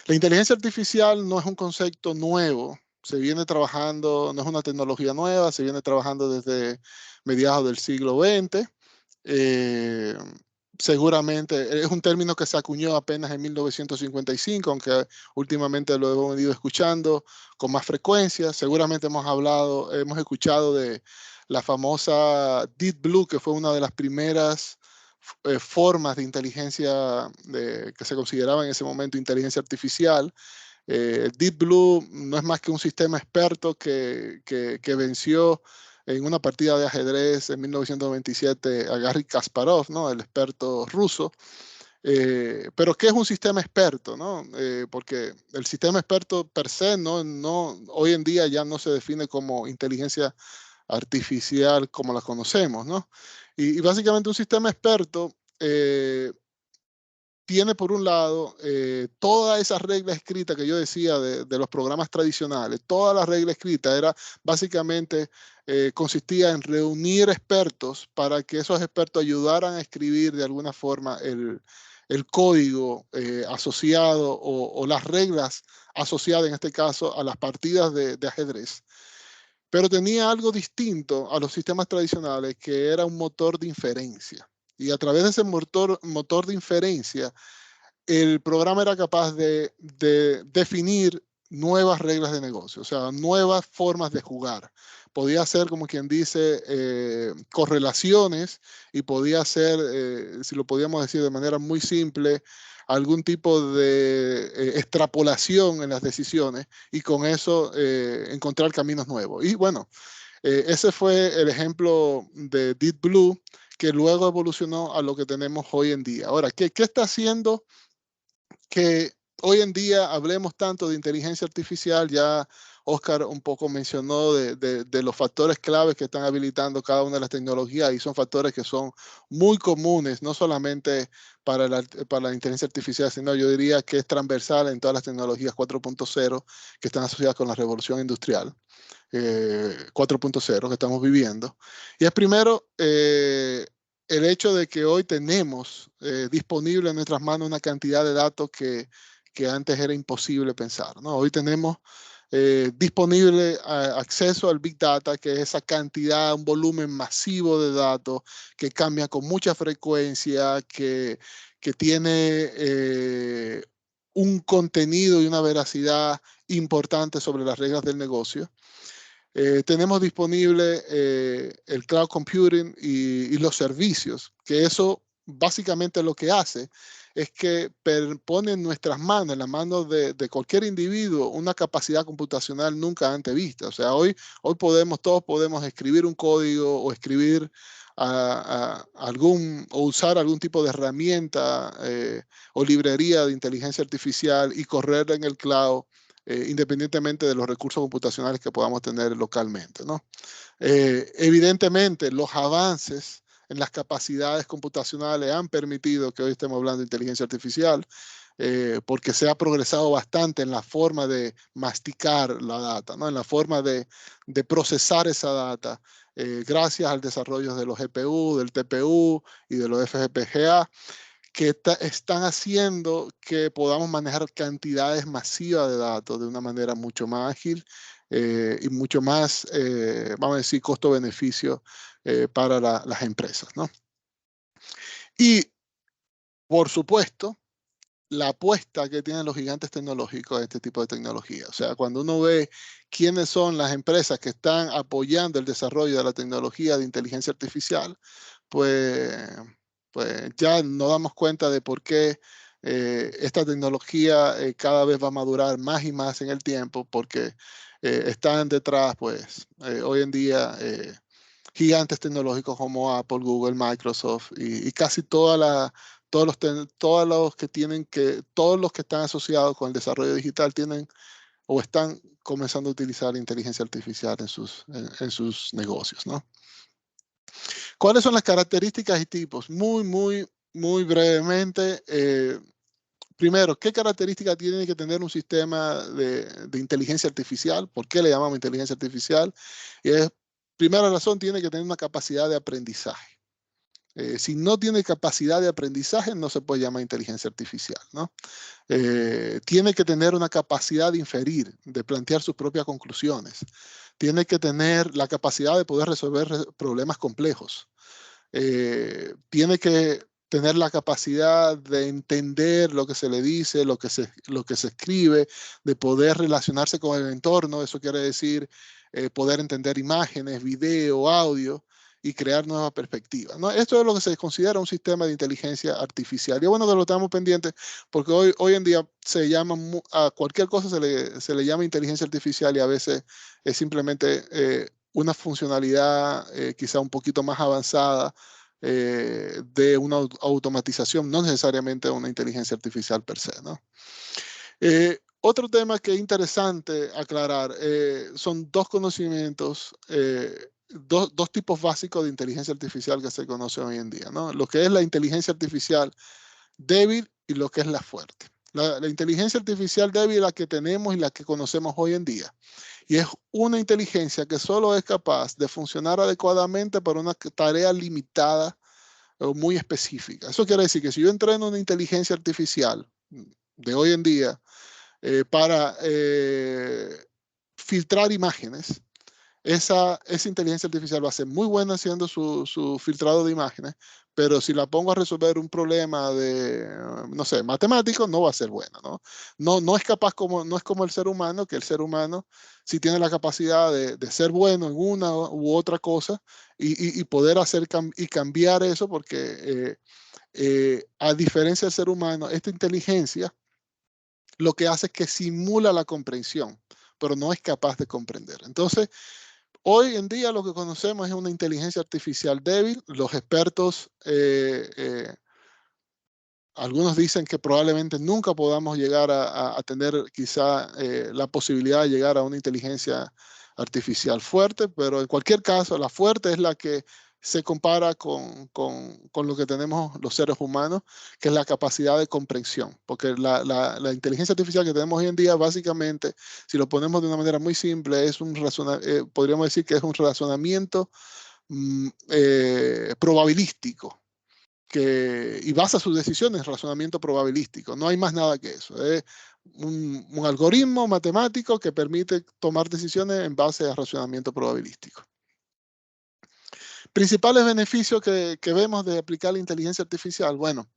La inteligencia artificial no es un concepto nuevo, se viene trabajando, no es una tecnología nueva, se viene trabajando desde mediados del siglo XX. Eh, Seguramente es un término que se acuñó apenas en 1955, aunque últimamente lo hemos venido escuchando con más frecuencia. Seguramente hemos escuchado de la famosa Deep Blue, que fue una de las primeras formas de inteligencia que se consideraba en ese momento inteligencia artificial. Deep Blue no es más que un sistema experto que venció en una partida de ajedrez en 1927 a Garry Kasparov, ¿no? El experto ruso. Pero ¿qué es un sistema experto, no? Porque el sistema experto per se hoy en día ya no se define como inteligencia artificial como la conocemos, ¿no? Y básicamente un sistema experto tiene por un lado toda esa regla escrita que yo decía de los programas tradicionales. Toda la regla escrita era básicamente, consistía en reunir expertos para que esos expertos ayudaran a escribir de alguna forma el código asociado o las reglas asociadas en este caso a las partidas de ajedrez. Pero tenía algo distinto a los sistemas tradicionales, que era un motor de inferencia. Y a través de ese motor de inferencia, el programa era capaz de definir nuevas reglas de negocio, o sea, nuevas formas de jugar. Podía hacer, como quien dice, correlaciones, y podía hacer, si lo podíamos decir de manera muy simple, algún tipo de extrapolación en las decisiones, y con eso encontrar caminos nuevos. Y bueno, ese fue el ejemplo de Deep Blue, que luego evolucionó a lo que tenemos hoy en día. Ahora, ¿qué está haciendo que hoy en día hablemos tanto de inteligencia artificial? Ya Oscar un poco mencionó de los factores claves que están habilitando cada una de las tecnologías, y son factores que son muy comunes, no solamente para la inteligencia artificial, sino yo diría que es transversal en todas las tecnologías 4.0 que están asociadas con la revolución industrial 4.0 que estamos viviendo. Y es primero el hecho de que hoy tenemos disponible en nuestras manos una cantidad de datos que antes era imposible pensar, ¿no? Hoy tenemos disponible acceso al Big Data, que es esa cantidad, un volumen masivo de datos que cambia con mucha frecuencia, que tiene un contenido y una veracidad importante sobre las reglas del negocio. Tenemos disponible el cloud computing y los servicios, que eso básicamente lo que hace es que pone en nuestras manos, en las manos de cualquier individuo, una capacidad computacional nunca antes vista. O sea, hoy todos podemos escribir un código o escribir o usar algún tipo de herramienta o librería de inteligencia artificial y correr en el cloud, independientemente de los recursos computacionales que podamos tener localmente, ¿no? Evidentemente, los avances en las capacidades computacionales han permitido que hoy estemos hablando de inteligencia artificial, porque se ha progresado bastante en la forma de masticar la data, ¿no? En la forma de procesar esa data, gracias al desarrollo de los GPU, del TPU y de los FPGA, que están haciendo que podamos manejar cantidades masivas de datos de una manera mucho más ágil y mucho más, vamos a decir, costo-beneficio para las empresas, ¿no? Y, por supuesto, la apuesta que tienen los gigantes tecnológicos a este tipo de tecnología. O sea, cuando uno ve quiénes son las empresas que están apoyando el desarrollo de la tecnología de inteligencia artificial, pues ya nos damos cuenta de por qué esta tecnología cada vez va a madurar más y más en el tiempo, porque están detrás, pues, hoy en día gigantes tecnológicos como Apple, Google, Microsoft y casi todos los que están asociados con el desarrollo digital tienen o están comenzando a utilizar inteligencia artificial en sus negocios, ¿no? ¿Cuáles son las características y tipos? Muy brevemente. Primero, ¿qué características tiene que tener un sistema de inteligencia artificial? ¿Por qué le llamamos inteligencia artificial? Primera razón, tiene que tener una capacidad de aprendizaje. Si no tiene capacidad de aprendizaje, no se puede llamar inteligencia artificial, ¿no? Tiene que tener una capacidad de inferir, de plantear sus propias conclusiones. Tiene que tener la capacidad de poder resolver problemas complejos. Tiene que tener la capacidad de entender lo que se le dice, lo que se escribe, de poder relacionarse con el entorno. Eso quiere decir poder entender imágenes, video, audio y crear nuevas perspectivas, ¿no? Esto es lo que se considera un sistema de inteligencia artificial. Y bueno que lo estamos pendientes, porque hoy en día a cualquier cosa se le llama inteligencia artificial y a veces es simplemente una funcionalidad quizá un poquito más avanzada de una automatización, no necesariamente una inteligencia artificial per se, ¿no? Otro tema que es interesante aclarar son dos conocimientos, dos tipos básicos de inteligencia artificial que se conocen hoy en día, ¿no? Lo que es la inteligencia artificial débil y lo que es la fuerte. La inteligencia artificial débil es la que tenemos y la que conocemos hoy en día. Y es una inteligencia que solo es capaz de funcionar adecuadamente para una tarea limitada o muy específica. Eso quiere decir que si yo entreno una inteligencia artificial de hoy en día para filtrar imágenes, esa inteligencia artificial va a ser muy buena haciendo su filtrado de imágenes, pero si la pongo a resolver un problema de, no sé, matemático, no va a ser buena, ¿no? No es capaz no es como el ser humano, que el ser humano sí tiene la capacidad de ser bueno en una u otra cosa y poder hacer y cambiar eso, porque a diferencia del ser humano, esta inteligencia lo que hace es que simula la comprensión, pero no es capaz de comprender. Entonces, hoy en día lo que conocemos es una inteligencia artificial débil. Los expertos, algunos dicen que probablemente nunca podamos llegar a tener quizá la posibilidad de llegar a una inteligencia artificial fuerte, pero en cualquier caso, la fuerte es la que se compara con lo que tenemos los seres humanos, que es la capacidad de comprensión, porque la inteligencia artificial que tenemos hoy en día, básicamente, si lo ponemos de una manera muy simple, podríamos decir que es un razonamiento probabilístico, y basa sus decisiones en razonamiento probabilístico. No hay más nada que eso. un algoritmo matemático que permite tomar decisiones en base a razonamiento probabilístico. Principales beneficios que vemos de aplicar la inteligencia artificial. Bueno,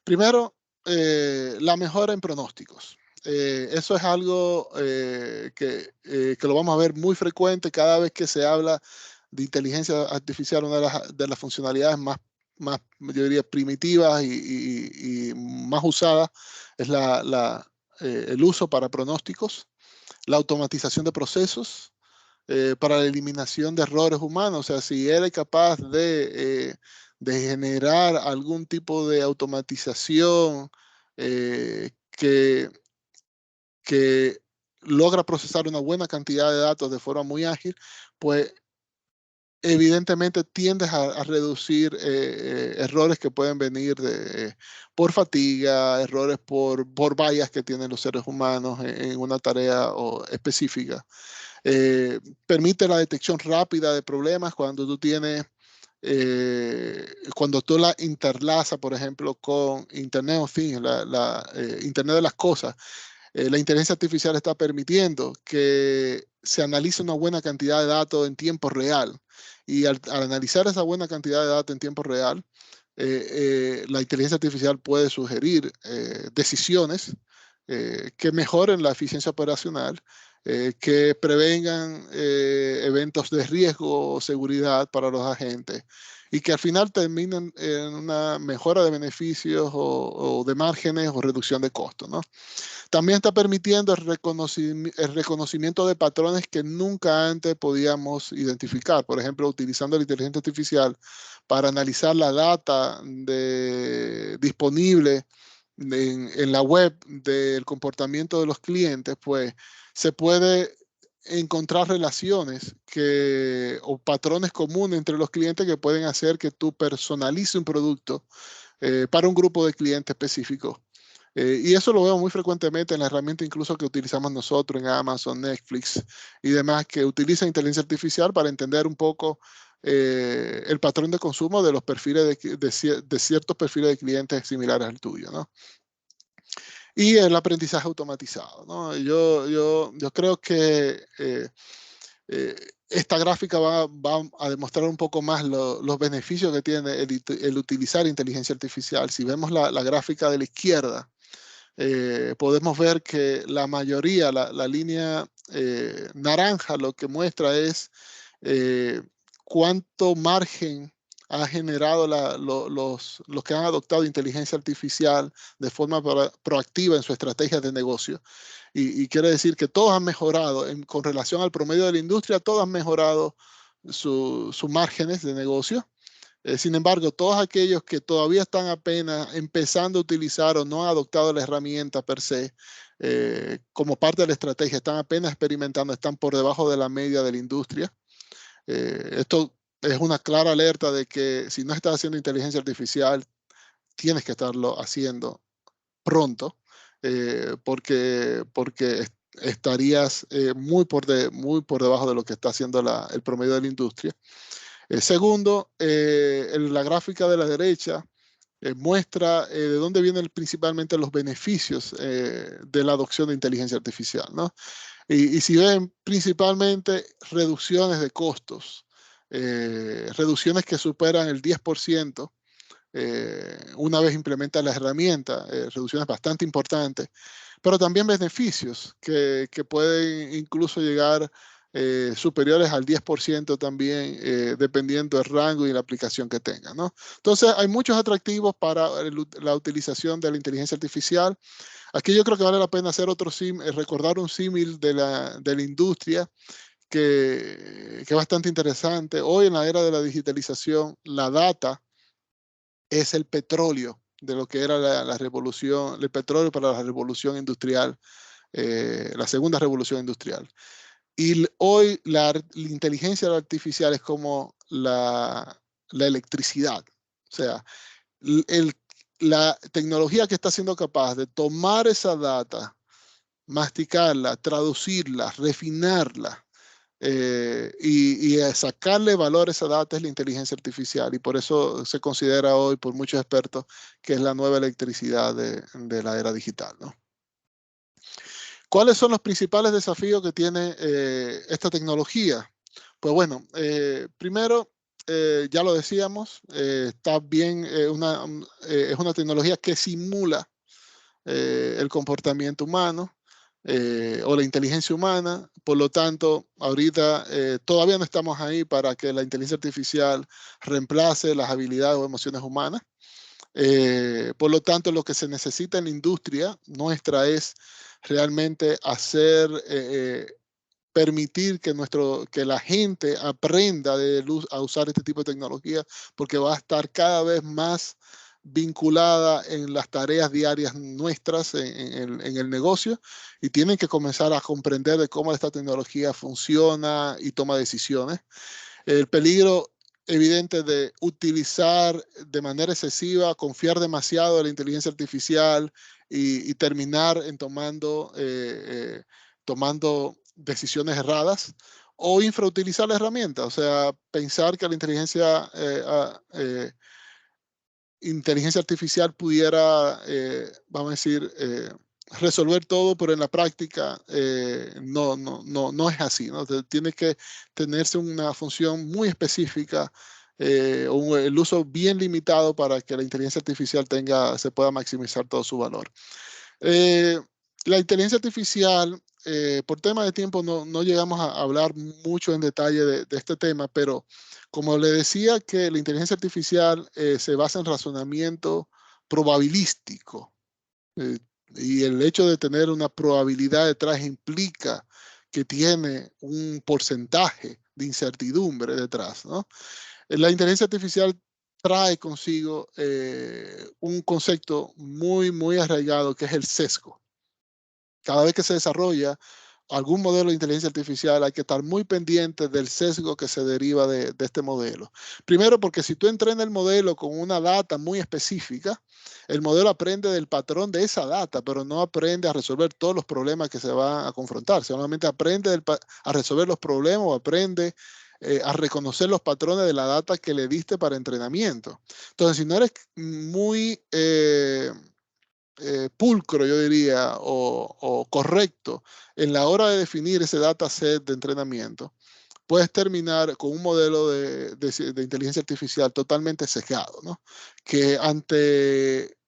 primero, la mejora en pronósticos. Eso es algo que lo vamos a ver muy frecuente cada vez que se habla de inteligencia artificial. Una de las funcionalidades más, yo diría, primitivas y más usadas es el uso para pronósticos, la automatización de procesos, para la eliminación de errores humanos. O sea, si eres capaz de generar algún tipo de automatización que logra procesar una buena cantidad de datos de forma muy ágil, pues evidentemente tiendes a reducir errores que pueden venir por fatiga, errores por fallas que tienen los seres humanos en una tarea específica. Permite la detección rápida de problemas cuando tú tienes, cuando tú la interlazas, por ejemplo, con Internet of Things, Internet de las cosas. La inteligencia artificial está permitiendo que se analice una buena cantidad de datos en tiempo real. Y al analizar esa buena cantidad de datos en tiempo real, la inteligencia artificial puede sugerir decisiones que mejoren la eficiencia operacional, que prevengan eventos de riesgo o seguridad para los agentes y que al final terminen en una mejora de beneficios o de márgenes o reducción de costos, ¿no? También está permitiendo el reconocimiento de patrones que nunca antes podíamos identificar. Por ejemplo, utilizando la inteligencia artificial para analizar la data disponible en la web del comportamiento de los clientes, pues se puede encontrar relaciones o patrones comunes entre los clientes que pueden hacer que tú personalices un producto para un grupo de clientes específicos. Y eso lo veo muy frecuentemente en la herramienta incluso que utilizamos nosotros en Amazon, Netflix y demás, que utilizan inteligencia artificial para entender un poco el patrón de consumo de los perfiles de ciertos perfiles de clientes similares al tuyo, ¿no? Y el aprendizaje automatizado, ¿no? Yo creo que esta gráfica va a demostrar un poco más los beneficios que tiene el utilizar inteligencia artificial. Si vemos la gráfica de la izquierda, podemos ver que la mayoría, la línea naranja, lo que muestra es cuánto margen ha generado los que han adoptado inteligencia artificial de forma proactiva en su estrategia de negocio. Y quiere decir que todos han mejorado, con relación al promedio de la industria, todos han mejorado sus márgenes de negocio. Sin embargo, todos aquellos que todavía están apenas empezando a utilizar o no han adoptado la herramienta per se, como parte de la estrategia, están apenas experimentando, están por debajo de la media de la industria. Esto es una clara alerta de que si no estás haciendo inteligencia artificial, tienes que estarlo haciendo pronto, porque estarías muy por debajo de lo que está haciendo el promedio de la industria. Segundo, la gráfica de la derecha muestra de dónde vienen principalmente los beneficios de la adopción de inteligencia artificial, ¿no? Y si ven, principalmente reducciones de costos, reducciones que superan el 10% una vez implementa la herramienta, reducciones bastante importantes, pero también beneficios que pueden incluso llegar superiores al 10% también, dependiendo del rango y la aplicación que tenga, ¿no? Entonces, hay muchos atractivos para la utilización de la inteligencia artificial. Aquí yo creo que vale la pena hacer recordar un símil de la industria que es bastante interesante. Hoy en la era de la digitalización, la data es el petróleo de lo que era la revolución, el petróleo para la revolución industrial, la segunda revolución industrial. Y hoy la inteligencia artificial es como la electricidad. O sea, la tecnología que está siendo capaz de tomar esa data, masticarla, traducirla, refinarla, y sacarle valor a esa data es la inteligencia artificial, y por eso se considera hoy por muchos expertos que es la nueva electricidad de la era digital, ¿no? ¿Cuáles son los principales desafíos que tiene esta tecnología? Pues bueno, primero, ya lo decíamos, está bien, es una tecnología que simula el comportamiento humano o la inteligencia humana. Por lo tanto, ahorita todavía no estamos ahí para que la inteligencia artificial reemplace las habilidades o emociones humanas. Por lo tanto, lo que se necesita en la industria nuestra es realmente permitir que la gente aprenda a usar este tipo de tecnología, porque va a estar cada vez más vinculada en las tareas diarias nuestras en el negocio, y tienen que comenzar a comprender de cómo esta tecnología funciona y toma decisiones. El peligro evidente de utilizar de manera excesiva, confiar demasiado en la inteligencia artificial y terminar en tomando decisiones erradas, o infrautilizar la herramienta, o sea, pensar que la inteligencia artificial pudiera, vamos a decir, resolver todo, pero en la práctica no es así, ¿no? Tiene que tenerse una función muy específica, el uso bien limitado para que la inteligencia artificial se pueda maximizar todo su valor. Eh, la inteligencia artificial, por tema de tiempo, no llegamos a hablar mucho en detalle de este tema, pero como le decía, que la inteligencia artificial se basa en razonamiento probabilístico, eh, y el hecho de tener una probabilidad detrás implica que tiene un porcentaje de incertidumbre detrás, ¿no? La inteligencia artificial trae consigo un concepto muy arraigado, que es el sesgo. Cada vez que se desarrolla algún modelo de inteligencia artificial, hay que estar muy pendiente del sesgo que se deriva de este modelo. Primero, porque si tú entrenas el modelo con una data muy específica, el modelo aprende del patrón de esa data, pero no aprende a resolver todos los problemas que se van a confrontar. Solamente aprende a resolver los problemas, o aprende a reconocer los patrones de la data que le diste para entrenamiento. Entonces, si no eres muy pulcro, yo diría, o correcto en la hora de definir ese dataset de entrenamiento, puedes terminar con un modelo de inteligencia artificial totalmente sesgado, ¿no? Que ante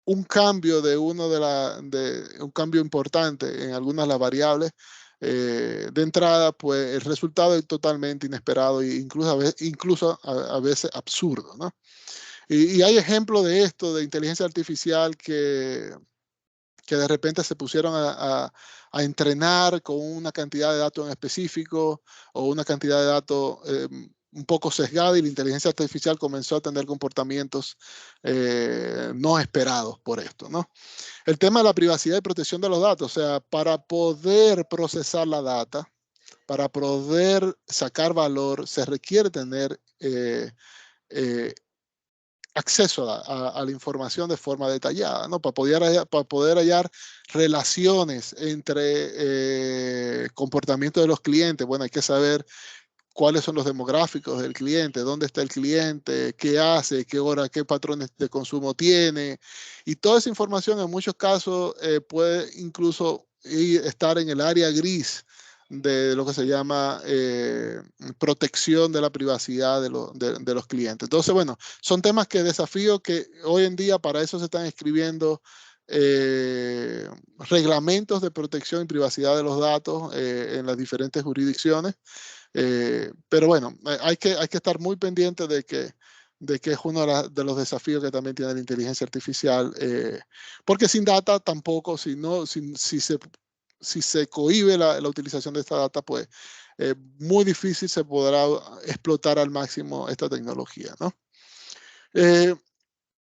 un cambio un cambio importante en algunas de las variables de entrada, pues el resultado es totalmente inesperado e incluso a veces absurdo, ¿no? Y hay ejemplos de esto, de inteligencia artificial que de repente se pusieron a entrenar con una cantidad de datos en específico, o una cantidad de datos un poco sesgada, y la inteligencia artificial comenzó a tener comportamientos no esperados por esto, ¿no? El tema de la privacidad y protección de los datos, o sea, para poder procesar la data, para poder sacar valor, se requiere tener eh, acceso a la información de forma detallada, ¿no? Para poder hallar relaciones entre comportamiento de los clientes. Bueno, hay que saber cuáles son los demográficos del cliente, dónde está el cliente, qué hace, qué hora, qué patrones de consumo tiene. Y toda esa información en muchos casos puede incluso estar en el área gris de lo que se llama protección de la privacidad de los clientes. Entonces, bueno, son temas que desafío, que hoy en día para eso se están escribiendo reglamentos de protección y privacidad de los datos en las diferentes jurisdicciones. Pero bueno, hay que estar muy pendiente de que es uno de los desafíos que también tiene la inteligencia artificial, porque sin data tampoco, si se cohíbe la utilización de esta data, pues muy difícil se podrá explotar al máximo esta tecnología, ¿no? Eh,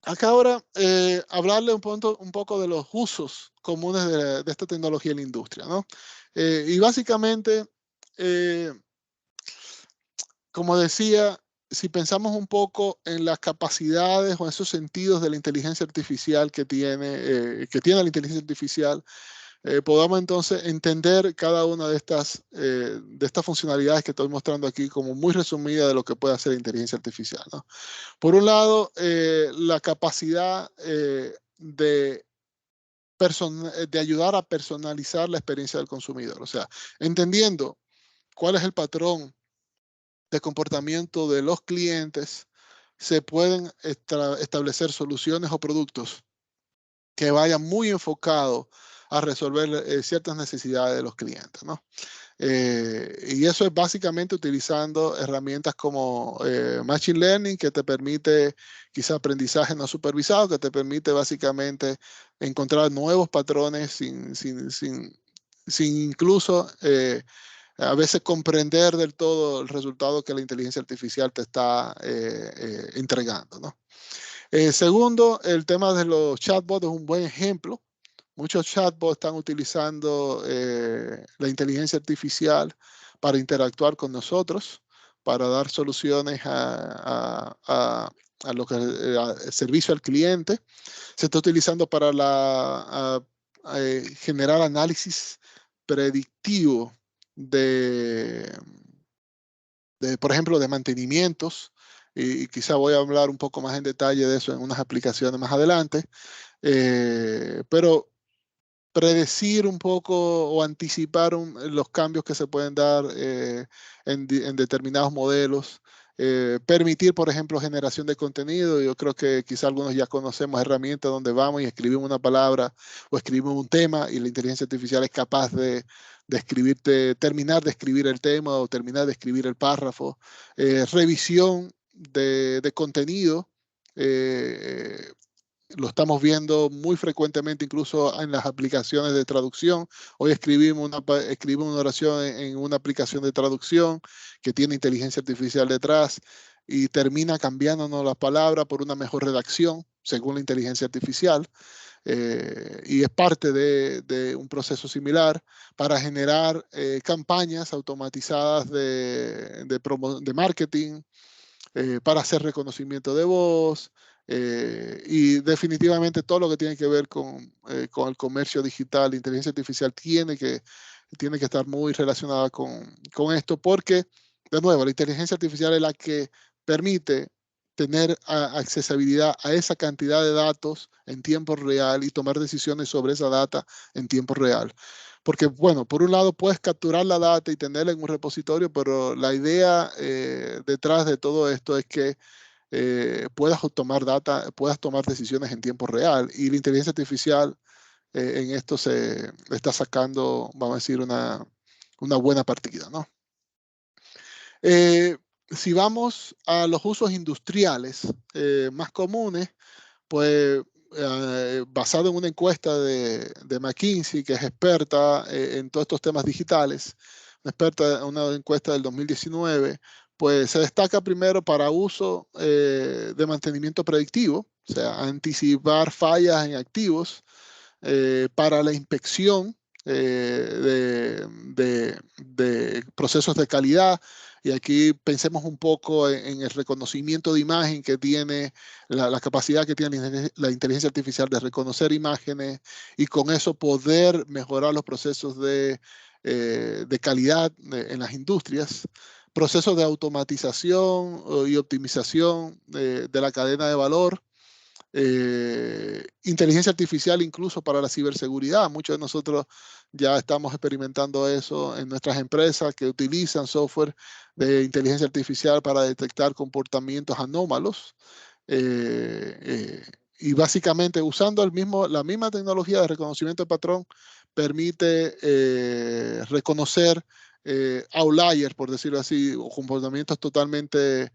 Acá ahora hablarle un poco de los usos comunes de esta tecnología en la industria, ¿no? Y básicamente, eh, como decía, si pensamos un poco en las capacidades o en esos sentidos de la inteligencia artificial que tiene la inteligencia artificial, podamos entonces entender cada una de estas funcionalidades que estoy mostrando aquí como muy resumida de lo que puede hacer la inteligencia artificial, ¿no? Por un lado, la capacidad de de ayudar a personalizar la experiencia del consumidor. O sea, entendiendo cuál es el patrón de comportamiento de los clientes, se pueden establecer soluciones o productos que vayan muy enfocados a resolver ciertas necesidades de los clientes, ¿no? Y eso es básicamente utilizando herramientas como Machine Learning, que te permite quizá aprendizaje no supervisado, que te permite básicamente encontrar nuevos patrones sin incluso a veces comprender del todo el resultado que la inteligencia artificial te está entregando, ¿no? Segundo, el tema de los chatbots es un buen ejemplo. Muchos chatbots están utilizando la inteligencia artificial para interactuar con nosotros, para dar soluciones a lo que el servicio al cliente. Se está utilizando para generar análisis predictivo de, por ejemplo, de mantenimientos. Y quizá voy a hablar un poco más en detalle de eso en unas aplicaciones más adelante. Pero predecir un poco o anticipar los cambios que se pueden dar en determinados modelos. Permitir, por ejemplo, generación de contenido. Yo creo que quizá algunos ya conocemos herramientas donde vamos y escribimos una palabra o escribimos un tema y la inteligencia artificial es capaz de escribirte, terminar de escribir el tema o terminar de escribir el párrafo. Revisión de contenido. Lo estamos viendo muy frecuentemente, incluso en las aplicaciones de traducción. Hoy escribimos una oración en una aplicación de traducción que tiene inteligencia artificial detrás y termina cambiándonos las palabras por una mejor redacción según la inteligencia artificial. Y es parte de un proceso similar para generar campañas automatizadas de marketing, para hacer reconocimiento de voz, y definitivamente todo lo que tiene que ver con el comercio digital. La inteligencia artificial tiene que estar muy relacionada con esto porque, de nuevo, la inteligencia artificial es la que permite tener accesibilidad a esa cantidad de datos en tiempo real y tomar decisiones sobre esa data en tiempo real. Porque, bueno, por un lado puedes capturar la data y tenerla en un repositorio, pero la idea detrás de todo esto es que puedas tomar decisiones en tiempo real. Y la inteligencia artificial en esto se está sacando, vamos a decir, una buena partida, ¿no? Si vamos a los usos industriales más comunes, pues basado en una encuesta de McKinsey, que es experta en todos estos temas digitales, una encuesta del 2019, pues se destaca primero para uso de mantenimiento predictivo, o sea, anticipar fallas en activos, para la inspección de procesos de calidad. Y aquí pensemos un poco en el reconocimiento de imagen que tiene, la capacidad que tiene la inteligencia artificial de reconocer imágenes y con eso poder mejorar los procesos de calidad en las industrias. Procesos de automatización y optimización de la cadena de valor. Inteligencia artificial incluso para la ciberseguridad. Muchos de nosotros ya estamos experimentando eso en nuestras empresas que utilizan software de inteligencia artificial para detectar comportamientos anómalos. Y básicamente usando la misma tecnología de reconocimiento de patrón permite reconocer outliers, por decirlo así, o comportamientos totalmente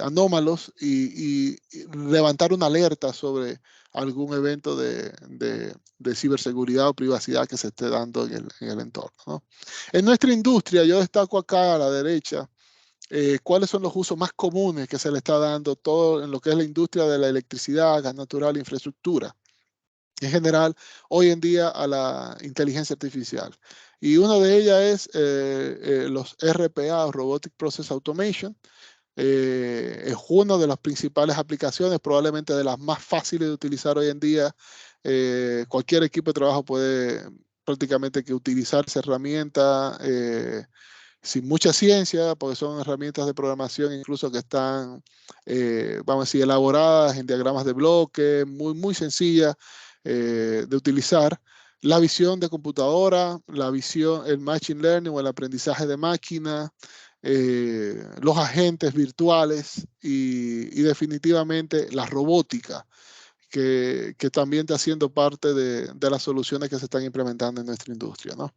anómalos y levantar una alerta sobre algún evento de ciberseguridad o privacidad que se esté dando en el entorno, ¿no? En nuestra industria, yo destaco acá a la derecha cuáles son los usos más comunes que se le está dando todo en lo que es la industria de la electricidad, gas natural e infraestructura. En general, hoy en día a la inteligencia artificial. Y una de ellas es los RPA, Robotic Process Automation. Es una de las principales aplicaciones, probablemente de las más fáciles de utilizar hoy en día. Cualquier equipo de trabajo puede prácticamente que utilizar esa herramienta sin mucha ciencia, porque son herramientas de programación incluso que están, vamos a decir, elaboradas en diagramas de bloques, muy, muy sencillas. de utilizar la visión de computadora, el machine learning o el aprendizaje de máquina, los agentes virtuales y definitivamente la robótica, que también está siendo parte de las soluciones que se están implementando en nuestra industria, ¿no?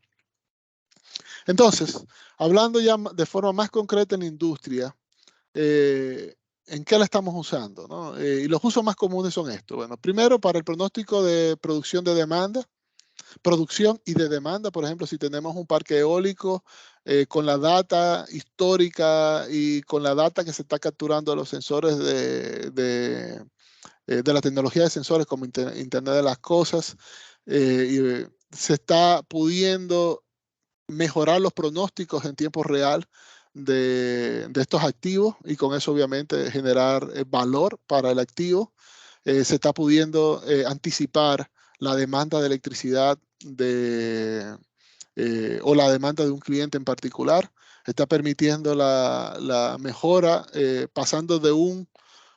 Entonces, hablando ya de forma más concreta en la industria, ¿en qué la estamos usando, ¿no? Y los usos más comunes son estos. Bueno, primero, para el pronóstico de producción y de demanda, por ejemplo, si tenemos un parque eólico, con la data histórica y con la data que se está capturando de los sensores de la tecnología de sensores como Internet de las Cosas, se está pudiendo mejorar los pronósticos en tiempo real de estos activos y con eso obviamente generar valor para el activo. Se está pudiendo anticipar la demanda de electricidad o la demanda de un cliente en particular. Está permitiendo la mejora, pasando de un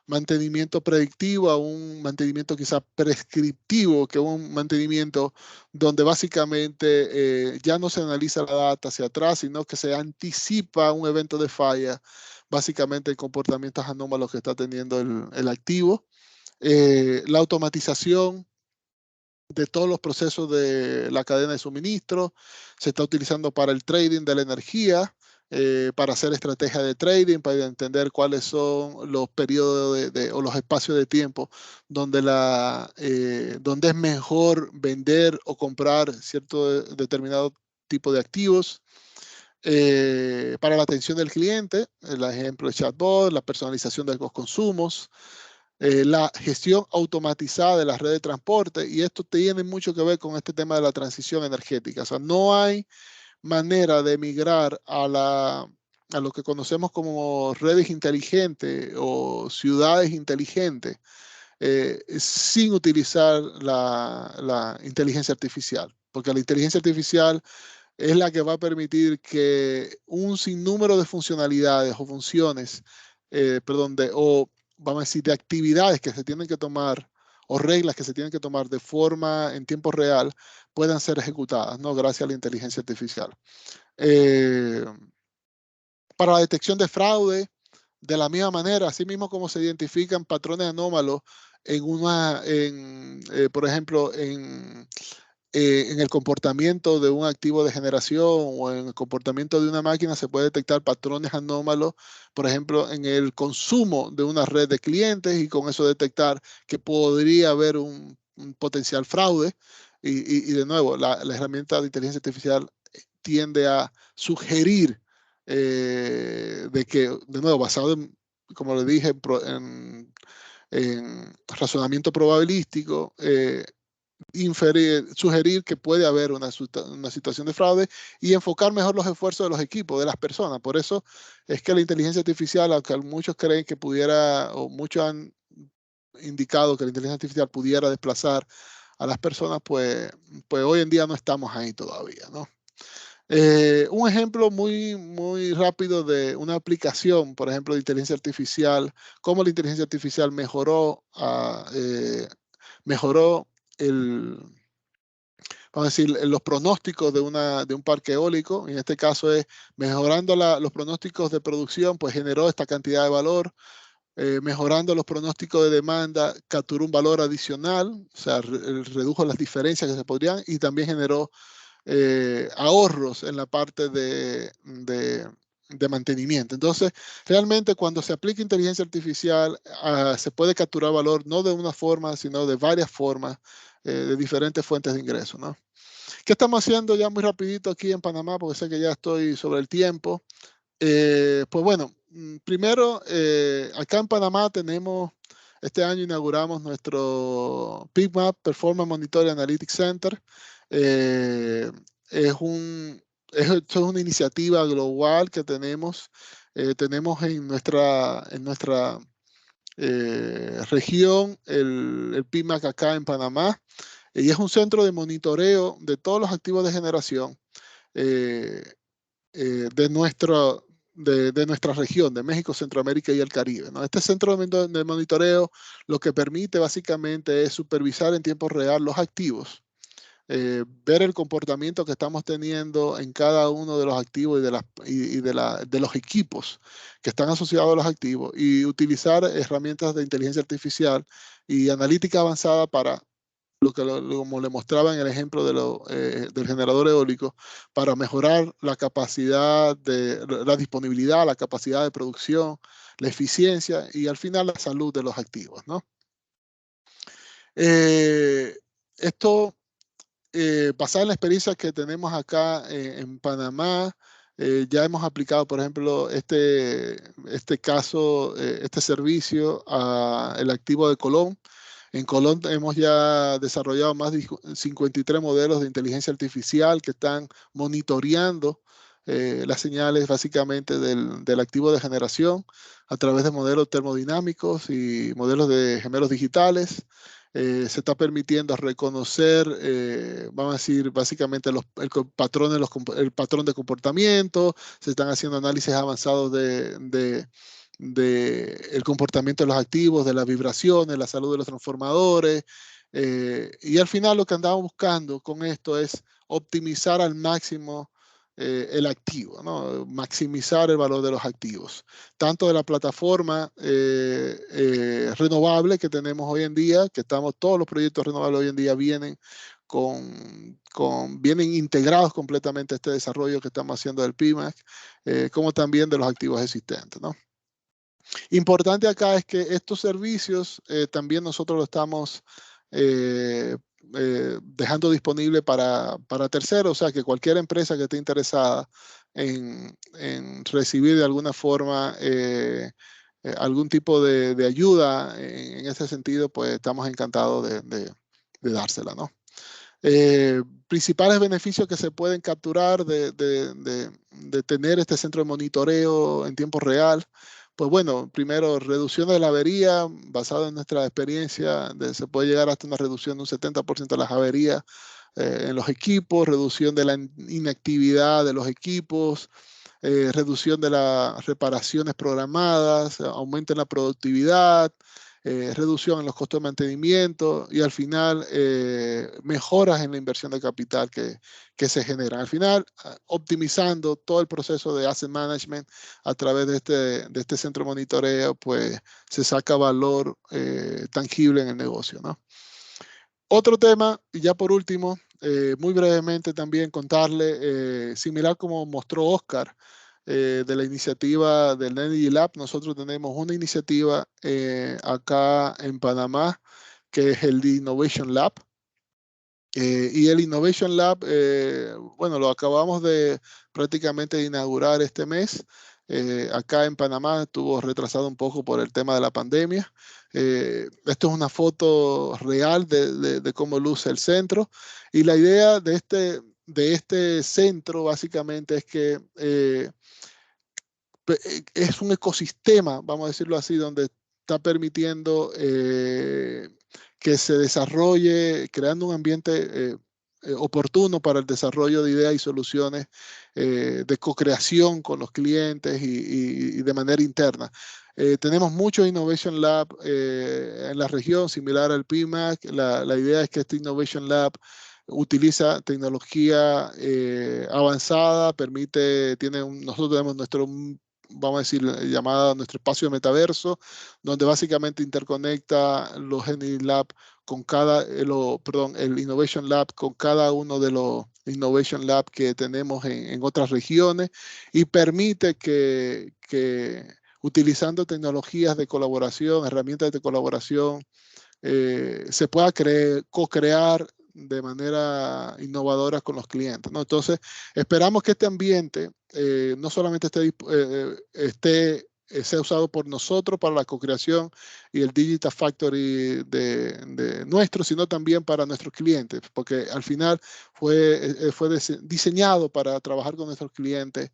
mantenimiento predictivo a un mantenimiento quizá prescriptivo, que es un mantenimiento donde básicamente ya no se analiza la data hacia atrás, sino que se anticipa un evento de falla, básicamente el comportamientos anómalos que está teniendo el activo. La automatización de todos los procesos de la cadena de suministro, se está utilizando para el trading de la energía, para hacer estrategia de trading, para entender cuáles son los periodos o los espacios de tiempo donde, donde es mejor vender o comprar cierto determinado tipo de activos. Para la atención del cliente, el ejemplo de chatbot, la personalización de los consumos, la gestión automatizada de las redes de transporte, y esto tiene mucho que ver con este tema de la transición energética. O sea, no hay manera de migrar a lo que conocemos como redes inteligentes o ciudades inteligentes sin utilizar la inteligencia artificial, porque la inteligencia artificial es la que va a permitir que un sinnúmero de funcionalidades o funciones, perdón, o vamos a decir, de actividades que se tienen que tomar o reglas que se tienen que tomar de forma en tiempo real puedan ser ejecutadas, ¿no? Gracias a la inteligencia artificial. Eh, para la detección de fraude, de la misma manera, así mismo como se identifican patrones anómalos por ejemplo, en el comportamiento de un activo de generación o en el comportamiento de una máquina, se puede detectar patrones anómalos, por ejemplo, en el consumo de una red de clientes, y con eso detectar que podría haber un potencial fraude. Y de nuevo, la herramienta de inteligencia artificial tiende a sugerir de que, de nuevo, basado en, como le dije, en razonamiento probabilístico, sugerir que puede haber una situación de fraude y enfocar mejor los esfuerzos de los equipos, de las personas. Por eso es que la inteligencia artificial, aunque muchos creen que pudiera, o muchos han indicado que la inteligencia artificial pudiera desplazar a las personas, pues hoy en día no estamos ahí todavía, ¿no? Un ejemplo muy rápido de una aplicación, por ejemplo, de inteligencia artificial, cómo la inteligencia artificial mejoró el, vamos a decir, los pronósticos de un parque eólico. En este caso es mejorando los pronósticos de producción, pues generó esta cantidad de valor. Mejorando los pronósticos de demanda, capturó un valor adicional, o sea, redujo las diferencias que se podrían, y también generó ahorros en la parte de mantenimiento. Entonces, realmente cuando se aplica inteligencia artificial, se puede capturar valor no de una forma, sino de varias formas, de diferentes fuentes de ingresos, ¿no? ¿Qué estamos haciendo ya muy rapidito aquí en Panamá? Porque sé que ya estoy sobre el tiempo. Pues bueno, primero, acá en Panamá este año inauguramos nuestro PICMAP Performance Monitoring Analytics Center. Eh, es esto es una iniciativa global que tenemos. Tenemos en nuestra región el PIMAC acá en Panamá, y es un centro de monitoreo de todos los activos de generación eh, de de nuestra región, de México, Centroamérica y el Caribe, ¿no? Este centro de monitoreo lo que permite básicamente es supervisar en tiempo real los activos, ver el comportamiento que estamos teniendo en cada uno de los activos de los equipos que están asociados a los activos y utilizar herramientas de inteligencia artificial y analítica avanzada para como le mostraba en el ejemplo del generador eólico, para mejorar la capacidad la disponibilidad, la capacidad de producción, la eficiencia y al final la salud de los activos, ¿no? Esto basado en la experiencia que tenemos acá en Panamá, ya hemos aplicado, por ejemplo, este caso, este servicio al activo de Colón. En Colón hemos ya desarrollado más de 53 modelos de inteligencia artificial que están monitoreando las señales básicamente del activo de generación a través de modelos termodinámicos y modelos de gemelos digitales. Se está permitiendo reconocer, vamos a decir, básicamente el patrón de comportamiento, se están haciendo análisis avanzados de el comportamiento de los activos, de las vibraciones, la salud de los transformadores. Y al final lo que andamos buscando con esto es optimizar al máximo el activo, ¿no? Maximizar el valor de los activos, tanto de la plataforma renovable que tenemos hoy en día, todos los proyectos renovables hoy en día vienen vienen integrados completamente a este desarrollo que estamos haciendo del PIMAC, como también de los activos existentes, ¿no? Importante acá es que estos servicios también nosotros lo estamos dejando disponible para terceros, o sea que cualquier empresa que esté interesada en recibir de alguna forma algún tipo de ayuda en ese sentido, pues estamos encantados de dársela, ¿no? Principales beneficios que se pueden capturar de tener este centro de monitoreo en tiempo real. Pues bueno, primero, reducción de la avería, basado en nuestra experiencia, se puede llegar hasta una reducción de un 70% de las averías en los equipos, reducción de la inactividad de los equipos, reducción de las reparaciones programadas, aumento en la productividad, reducción en los costos de mantenimiento y al final mejoras en la inversión de capital que se genera. Al final, optimizando todo el proceso de asset management a través de este centro de monitoreo, pues se saca valor tangible en el negocio, ¿no? Otro tema, y ya por último, muy brevemente también contarle, similar como mostró Oscar, de la iniciativa del Energy Lab, nosotros tenemos una iniciativa acá en Panamá, que es el Innovation Lab. Y el Innovation Lab, bueno, lo acabamos de prácticamente inaugurar este mes. Acá en Panamá estuvo retrasado un poco por el tema de la pandemia. Esto es una foto real de cómo luce el centro. Y la idea de este centro básicamente es que es un ecosistema, vamos a decirlo así, donde está permitiendo que se desarrolle, creando un ambiente oportuno para el desarrollo de ideas y soluciones de co-creación con los clientes y de manera interna. Tenemos muchos Innovation Lab en la región, similar al PIMAC. La idea es que este Innovation Lab utiliza tecnología avanzada, nosotros tenemos vamos a decir, llamada nuestro espacio de metaverso, donde básicamente interconecta los Energy Lab con el Innovation Lab con cada uno de los Innovation Lab que tenemos en otras regiones y permite que utilizando tecnologías de colaboración, herramientas de colaboración, se pueda co-crear de manera innovadora con los clientes, ¿no? Entonces, esperamos que este ambiente no solamente sea usado por nosotros para la co-creación y el Digital Factory de nuestro, sino también para nuestros clientes, porque al final fue diseñado para trabajar con nuestros clientes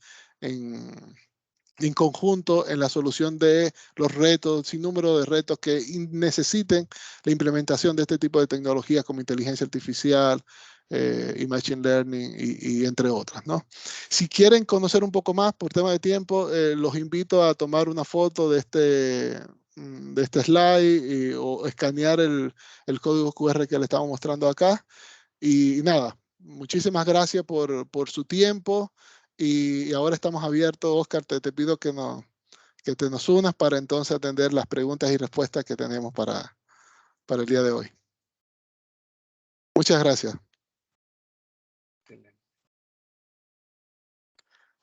en conjunto en la solución de los retos, sin número de retos que necesiten la implementación de este tipo de tecnologías como inteligencia artificial, y Machine Learning y entre otras, ¿no? Si quieren conocer un poco más por tema de tiempo, los invito a tomar una foto de este slide o escanear el código QR que le estamos mostrando acá. Y nada, muchísimas gracias por su tiempo y ahora estamos abiertos. Oscar, te pido que te nos unas para entonces atender las preguntas y respuestas que tenemos para el día de hoy. Muchas gracias.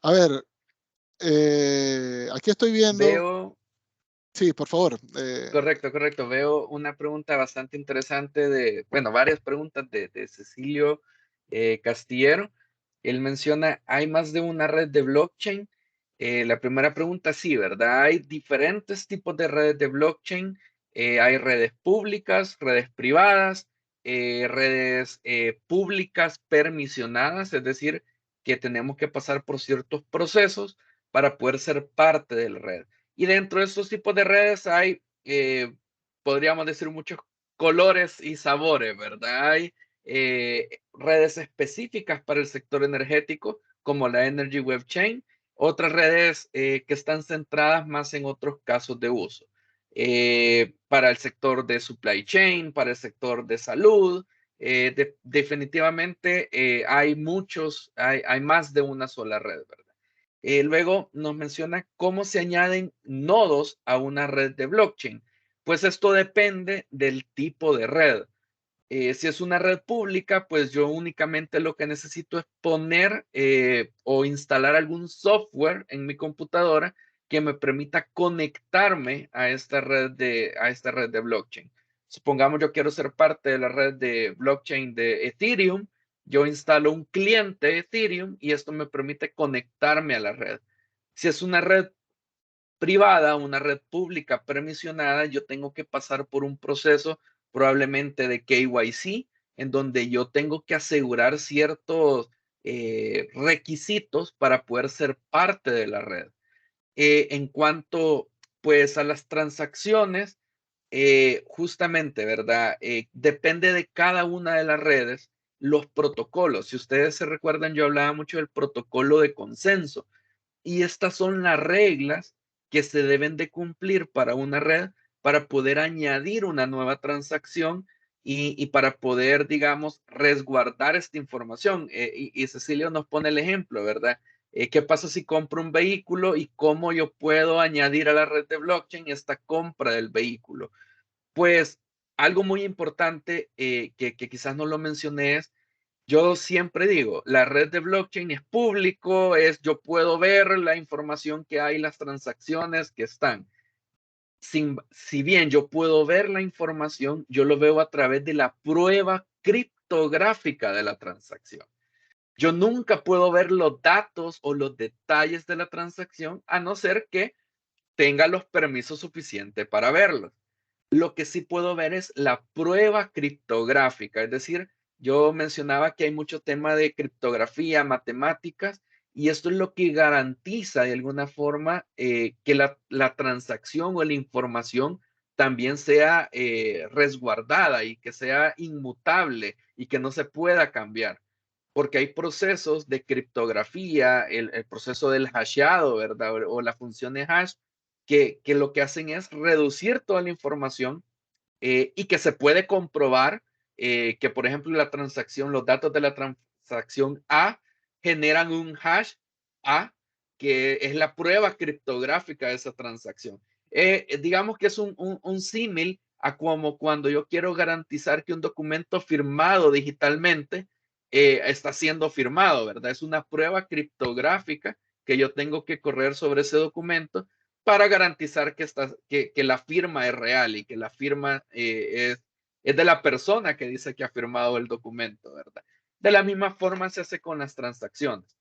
A ver, aquí estoy viendo. Veo, Sí, por favor. correcto. Veo una pregunta bastante interesante bueno, varias preguntas de Cecilio Castillero. Él menciona, ¿hay más de una red de blockchain? La primera pregunta, sí, ¿verdad? Hay diferentes tipos de redes de blockchain. Hay redes públicas, redes privadas, redes públicas permisionadas, es decir, que tenemos que pasar por ciertos procesos para poder ser parte de la red. Y dentro de estos tipos de redes hay, podríamos decir, muchos colores y sabores, ¿verdad? Hay redes específicas para el sector energético, como la Energy Web Chain, otras redes que están centradas más en otros casos de uso. Para el sector de supply chain, para el sector de salud, definitivamente hay más de una sola red, ¿verdad? Luego nos menciona cómo se añaden nodos a una red de blockchain. Pues esto depende del tipo de red. Si es una red pública, pues yo únicamente lo que necesito es poner o instalar algún software en mi computadora que me permita conectarme a esta red de blockchain. Supongamos yo quiero ser parte de la red de blockchain de Ethereum, yo instalo un cliente Ethereum y esto me permite conectarme a la red. Si es una red privada, una red pública permisionada, yo tengo que pasar por un proceso probablemente de KYC, en donde yo tengo que asegurar ciertos requisitos para poder ser parte de la red. En cuanto, pues, a las transacciones, justamente, ¿verdad? Depende de cada una de las redes, los protocolos. Si ustedes se recuerdan, yo hablaba mucho del protocolo de consenso. Y estas son las reglas que se deben de cumplir para una red para poder añadir una nueva transacción y para poder, digamos, resguardar esta información. Y Cecilio nos pone el ejemplo, ¿verdad? ¿Qué pasa si compro un vehículo y cómo yo puedo añadir a la red de blockchain esta compra del vehículo? Pues algo muy importante que quizás no lo mencioné es yo siempre digo, la red de blockchain es público, yo puedo ver la información que hay, las transacciones que están. Si bien yo puedo ver la información, yo lo veo a través de la prueba criptográfica de la transacción. Yo nunca puedo ver los datos o los detalles de la transacción a no ser que tenga los permisos suficientes para verlos. Lo que sí puedo ver es la prueba criptográfica, es decir, yo mencionaba que hay mucho tema de criptografía, matemáticas, y esto es lo que garantiza de alguna forma que la transacción o la información también sea resguardada y que sea inmutable y que no se pueda cambiar. Porque hay procesos de criptografía, el proceso del hasheado, ¿verdad? O la función de hash, que lo que hacen es reducir toda la información y que se puede comprobar que, por ejemplo, los datos de la transacción A generan un hash A, que es la prueba criptográfica de esa transacción. Digamos que es un símil a como cuando yo quiero garantizar que un documento firmado digitalmente está siendo firmado, ¿verdad? Es una prueba criptográfica que yo tengo que correr sobre ese documento para garantizar que la firma es real y que la firma es de la persona que dice que ha firmado el documento, ¿verdad? De la misma forma se hace con las transacciones.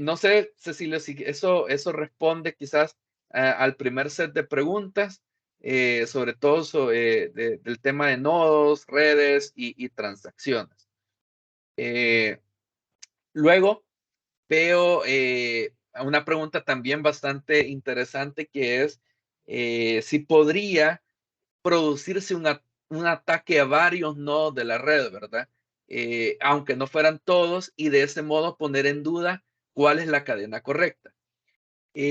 No sé, Cecilia, si eso responde quizás al primer set de preguntas, sobre todo del tema de nodos, redes y transacciones. Luego veo una pregunta también bastante interesante que es si podría producirse un ataque a varios nodos de la red, ¿verdad? aunque no fueran todos, y de ese modo poner en duda cuál es la cadena correcta.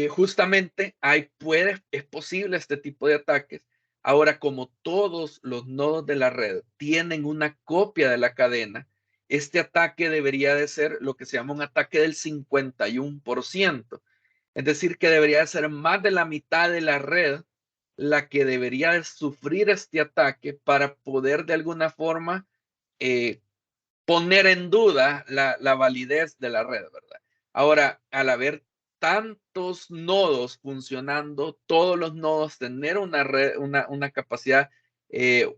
Justamente es posible este tipo de ataques. Ahora, como todos los nodos de la red tienen una copia de la cadena, este ataque debería de ser lo que se llama un ataque del 51%. Es decir, que debería de ser más de la mitad de la red la que debería de sufrir este ataque para poder de alguna forma eh, poner en duda la validez de la red, ¿verdad? Ahora, al haber tantos nodos funcionando, todos los nodos tener una red, una capacidad,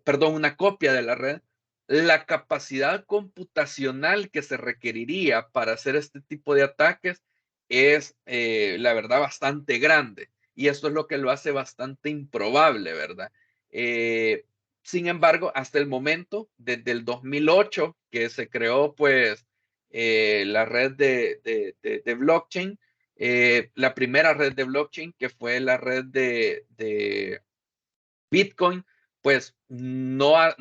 perdón, una copia de la red, la capacidad computacional que se requeriría para hacer este tipo de ataques es, la verdad, bastante grande. Y esto es lo que lo hace bastante improbable, ¿verdad? Eh, Sin embargo, hasta el momento, desde el 2008, que se creó pues la red de blockchain, la primera red de blockchain, que fue la red de Bitcoin, pues no ha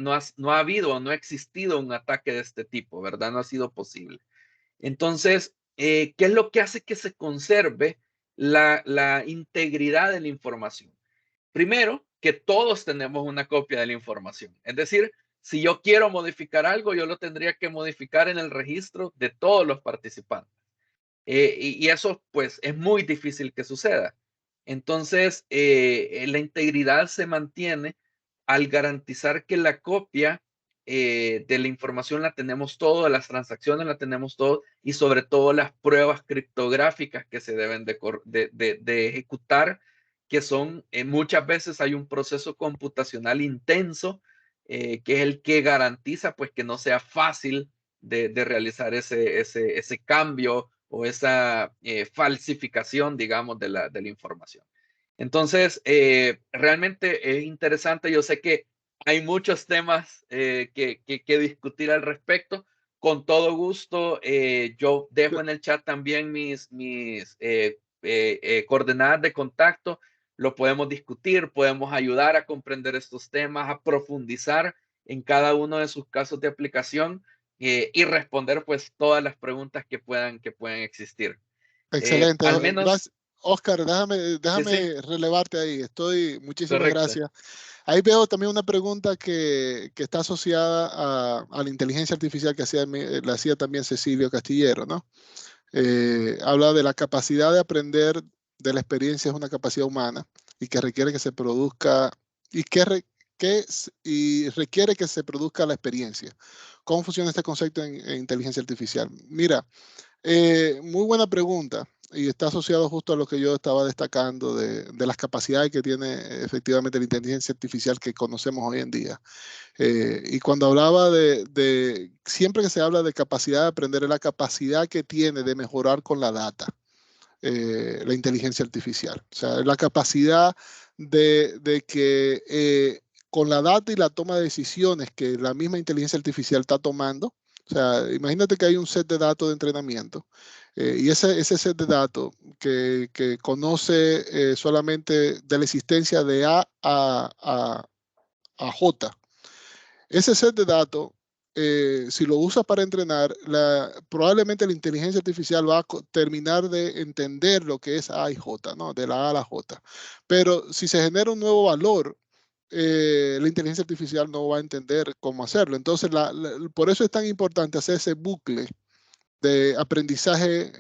habido, no ha existido un ataque de este tipo, ¿verdad? No ha sido posible. Entonces, ¿qué es lo que hace que se conserve la integridad de la información? Primero, que todos tenemos una copia de la información. Es decir, si yo quiero modificar algo, yo lo tendría que modificar en el registro de todos los participantes. Y eso, pues, es muy difícil que suceda. Entonces, la integridad se mantiene al garantizar que la copia de la información la tenemos todo, de las transacciones la tenemos todo y sobre todo las pruebas criptográficas que se deben de ejecutar, que son, muchas veces hay un proceso computacional intenso, que es el que garantiza pues que no sea fácil de realizar ese cambio o esa falsificación, digamos, de la información. Entonces, realmente es interesante. Yo sé que hay muchos temas que discutir al respecto. Con todo gusto, yo dejo en el chat también mis coordenadas de contacto. Lo podemos discutir, podemos ayudar a comprender estos temas, a profundizar en cada uno de sus casos de aplicación y responder pues todas las preguntas que puedan existir. Excelente. Al menos, Gracias. Oscar, déjame, sí, sí, déjame relevarte ahí. Muchísimas correcto. gracias. Ahí veo también una pregunta que está asociada a la inteligencia artificial que le hacía también Cecilio Castillero, ¿no? Habla de la capacidad de aprender de la experiencia, es una capacidad humana y que requiere que se produzca y y requiere que se produzca la experiencia. ¿Cómo funciona este concepto en inteligencia artificial? Mira, muy buena pregunta y está asociado justo a lo que yo estaba destacando de las capacidades que tiene efectivamente la inteligencia artificial que conocemos hoy en día. Y cuando hablaba siempre que se habla de capacidad de aprender, es la capacidad que tiene de mejorar con la data, la inteligencia artificial. O sea, es la capacidad de que con la data y la toma de decisiones que la misma inteligencia artificial está tomando, o sea, imagínate que hay un set de datos de entrenamiento y ese set de datos que conoce solamente de la existencia de a J. Ese set de datos, si lo usas para entrenar, probablemente la inteligencia artificial va a terminar de entender lo que es A y J, ¿no? De la A a la J. Pero si se genera un nuevo valor, la inteligencia artificial no va a entender cómo hacerlo. Entonces, por eso es tan importante hacer ese bucle de aprendizaje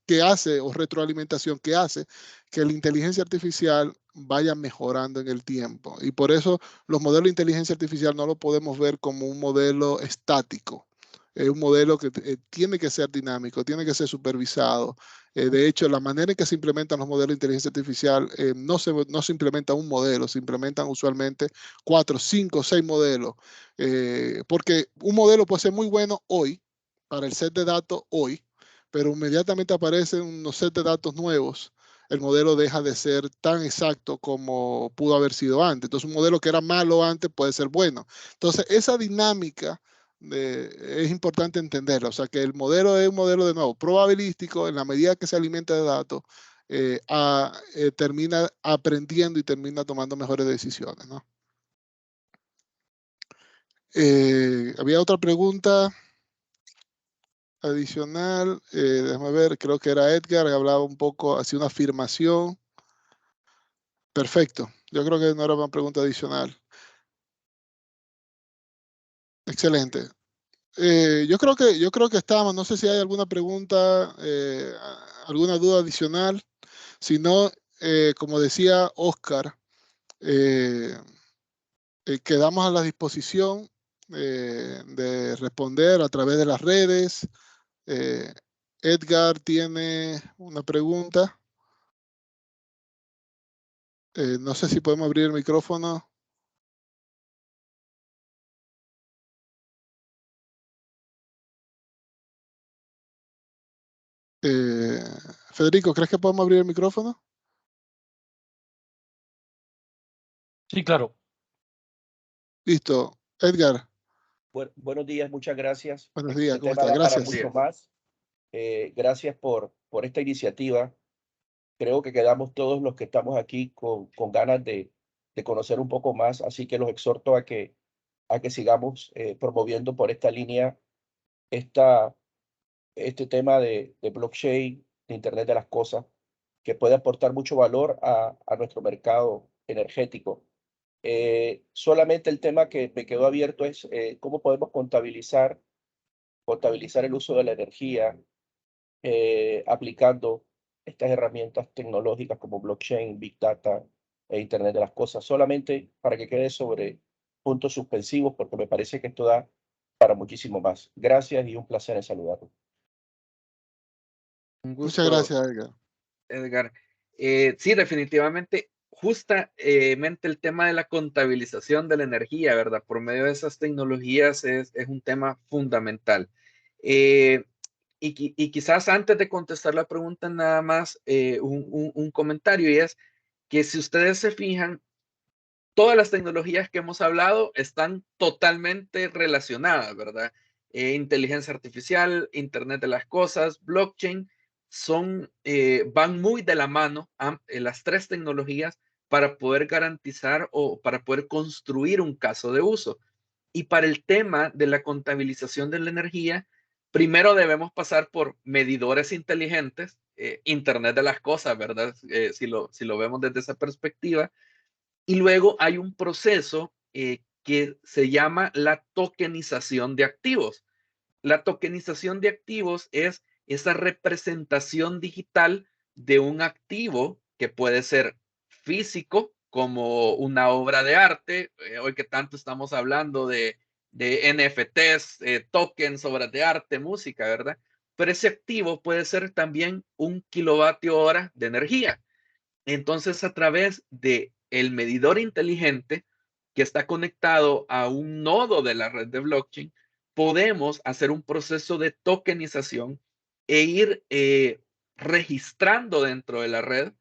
que hace o retroalimentación que hace que la inteligencia artificial vaya mejorando en el tiempo. Y por eso los modelos de inteligencia artificial no lo podemos ver como un modelo estático. Es un modelo que tiene que ser dinámico, tiene que ser supervisado. De hecho, la manera en que se implementan los modelos de inteligencia artificial no se implementa un modelo, se implementan usualmente 4, 5, 6 modelos. Porque un modelo puede ser muy bueno hoy, para el set de datos hoy, pero inmediatamente aparecen unos set de datos nuevos, el modelo deja de ser tan exacto como pudo haber sido antes. Entonces, un modelo que era malo antes puede ser bueno. Entonces, esa dinámica es importante entenderla. O sea, que el modelo es un modelo de nuevo probabilístico en la medida que se alimenta de datos. Termina aprendiendo y termina tomando mejores decisiones, ¿no? Había otra pregunta adicional. Déjame ver, creo que era Edgar, que hablaba un poco, hacía una afirmación. Perfecto. Yo creo que no era una pregunta adicional. Excelente. Yo creo que estamos. No sé si hay alguna pregunta, alguna duda adicional. Si no, como decía Oscar, eh, quedamos a la disposición de responder a través de las redes. Eh, Edgar tiene una pregunta. No sé si podemos abrir el micrófono. Eh, Federico, ¿crees que podemos abrir el micrófono? Sí, claro. Listo. Edgar, Buenos días, muchas gracias. buenos días, ¿cómo tema estás? da para Gracias. mucho más. Gracias por esta iniciativa. Creo que quedamos todos los que estamos aquí con ganas de conocer un poco más, así que los exhorto a que sigamos promoviendo por esta línea este tema de blockchain, de Internet de las Cosas, que puede aportar mucho valor a nuestro mercado energético. Solamente el tema que me quedó abierto es cómo podemos contabilizar el uso de la energía aplicando estas herramientas tecnológicas como blockchain, big data e Internet de las Cosas, solamente para que quede sobre puntos suspensivos, porque me parece que esto da para muchísimo más. Gracias y un placer en saludarlo. Un Muchas gusto, gracias, Edgar. Edgar. Sí, definitivamente, justamente el tema de la contabilización de la energía, ¿verdad? Por medio de esas tecnologías es un tema fundamental. Y quizás antes de contestar la pregunta, nada más un comentario, y es que si ustedes se fijan, todas las tecnologías que hemos hablado están totalmente relacionadas, ¿verdad? Inteligencia artificial, Internet de las cosas, blockchain, van muy de la mano las tres tecnologías para poder garantizar o para poder construir un caso de uso. Y para el tema de la contabilización de la energía, primero debemos pasar por medidores inteligentes, Internet de las cosas, ¿verdad? Si lo vemos desde esa perspectiva. Y luego hay un proceso que se llama la tokenización de activos. La tokenización de activos es esa representación digital de un activo que puede ser físico, como una obra de arte. Hoy que tanto estamos hablando de NFTs, tokens, obras de arte, música, ¿verdad? Pero ese activo puede ser también un kilovatio hora de energía. Entonces, a través de el medidor inteligente que está conectado a un nodo de la red de blockchain, podemos hacer un proceso de tokenización e ir registrando dentro de la red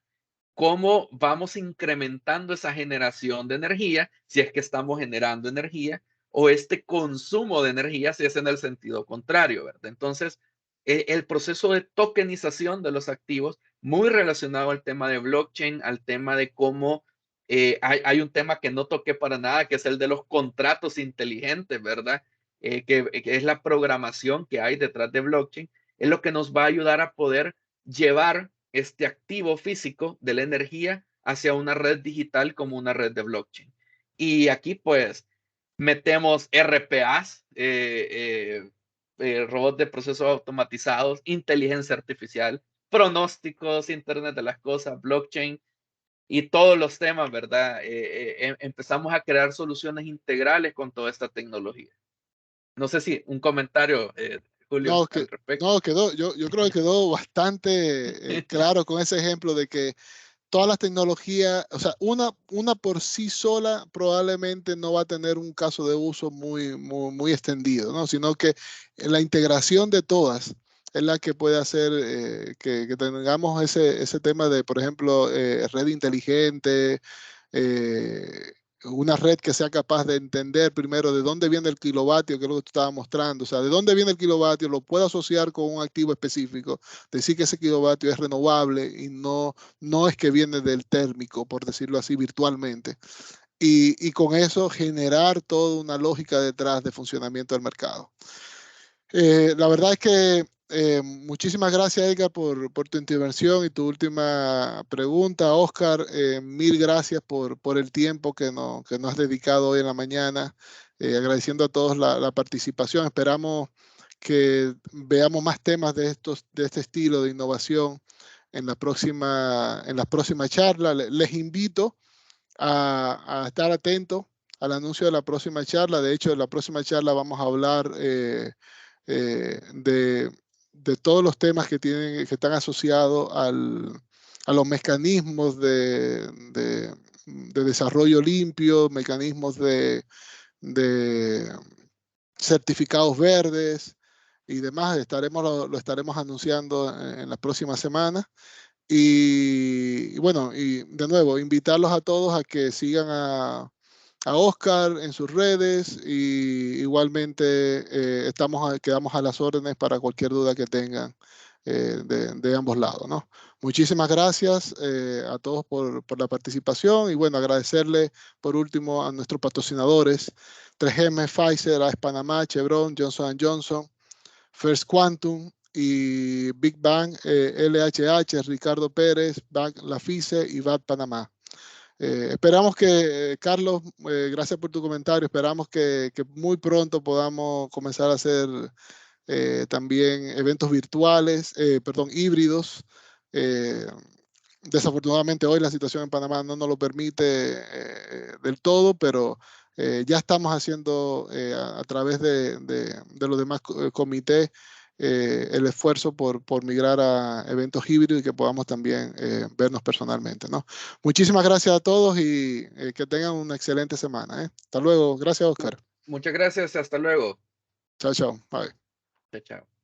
cómo vamos incrementando esa generación de energía, si es que estamos generando energía, o este consumo de energía, si es en el sentido contrario, ¿verdad? Entonces, el proceso de tokenización de los activos, muy relacionado al tema de blockchain, al tema de cómo hay un tema que no toqué para nada, que es el de los contratos inteligentes, ¿verdad? Que es la programación que hay detrás de blockchain, es lo que nos va a ayudar a poder llevar este activo físico de la energía hacia una red digital como una red de blockchain. Y aquí pues metemos RPAs, robots de procesos automatizados, inteligencia artificial, pronósticos, Internet de las cosas, blockchain y todos los temas, ¿verdad? Empezamos a crear soluciones integrales con toda esta tecnología. No sé si un comentario, Julio, No, al respecto. no, yo creo que quedó bastante claro con ese ejemplo de que todas las tecnologías, o sea, una por sí sola probablemente no va a tener un caso de uso muy extendido, ¿no? Sino que la integración de todas es la que puede hacer que tengamos ese tema de, por ejemplo, red inteligente, eh, una red que sea capaz de entender primero de dónde viene el kilovatio, que es lo que tú estabas mostrando, o sea, de dónde viene el kilovatio, lo puede asociar con un activo específico, decir que ese kilovatio es renovable y no es que viene del térmico, por decirlo así, virtualmente. y con eso generar toda una lógica detrás de funcionamiento del mercado. La verdad es que muchísimas gracias, Edgar, por tu intervención y tu última pregunta. Oscar, mil gracias por el tiempo que nos has dedicado hoy en la mañana. Agradeciendo a todos la participación. Esperamos que veamos más temas de este estilo de innovación en la próxima charla. Les invito a estar atentos al anuncio de la próxima charla. De hecho, en la próxima charla vamos a hablar de todos los temas que están asociados a los mecanismos de desarrollo limpio, mecanismos de certificados verdes y demás. Lo estaremos anunciando en las próximas semanas. Y bueno, y de nuevo, invitarlos a todos a que sigan a Oscar en sus redes, y igualmente quedamos a las órdenes para cualquier duda que tengan de ambos lados, ¿no? Muchísimas gracias a todos por la participación, y bueno, agradecerle por último a nuestros patrocinadores: 3M, Pfizer, AES Panamá, Chevron, Johnson & Johnson, First Quantum y Big Bang, LHH, Ricardo Pérez, Bank Lafice y VAT Panamá. Esperamos que, Carlos, gracias por tu comentario. Esperamos que muy pronto podamos comenzar a hacer también eventos virtuales, híbridos. Desafortunadamente hoy la situación en Panamá no nos lo permite del todo, pero ya estamos haciendo a través de los demás comités el esfuerzo por migrar a eventos híbridos y que podamos también vernos personalmente, ¿no? Muchísimas gracias a todos y que tengan una excelente semana, ¿eh? Hasta luego. Gracias, Oscar. Muchas gracias. Hasta luego. Chao, chao. Bye. Chao, chao.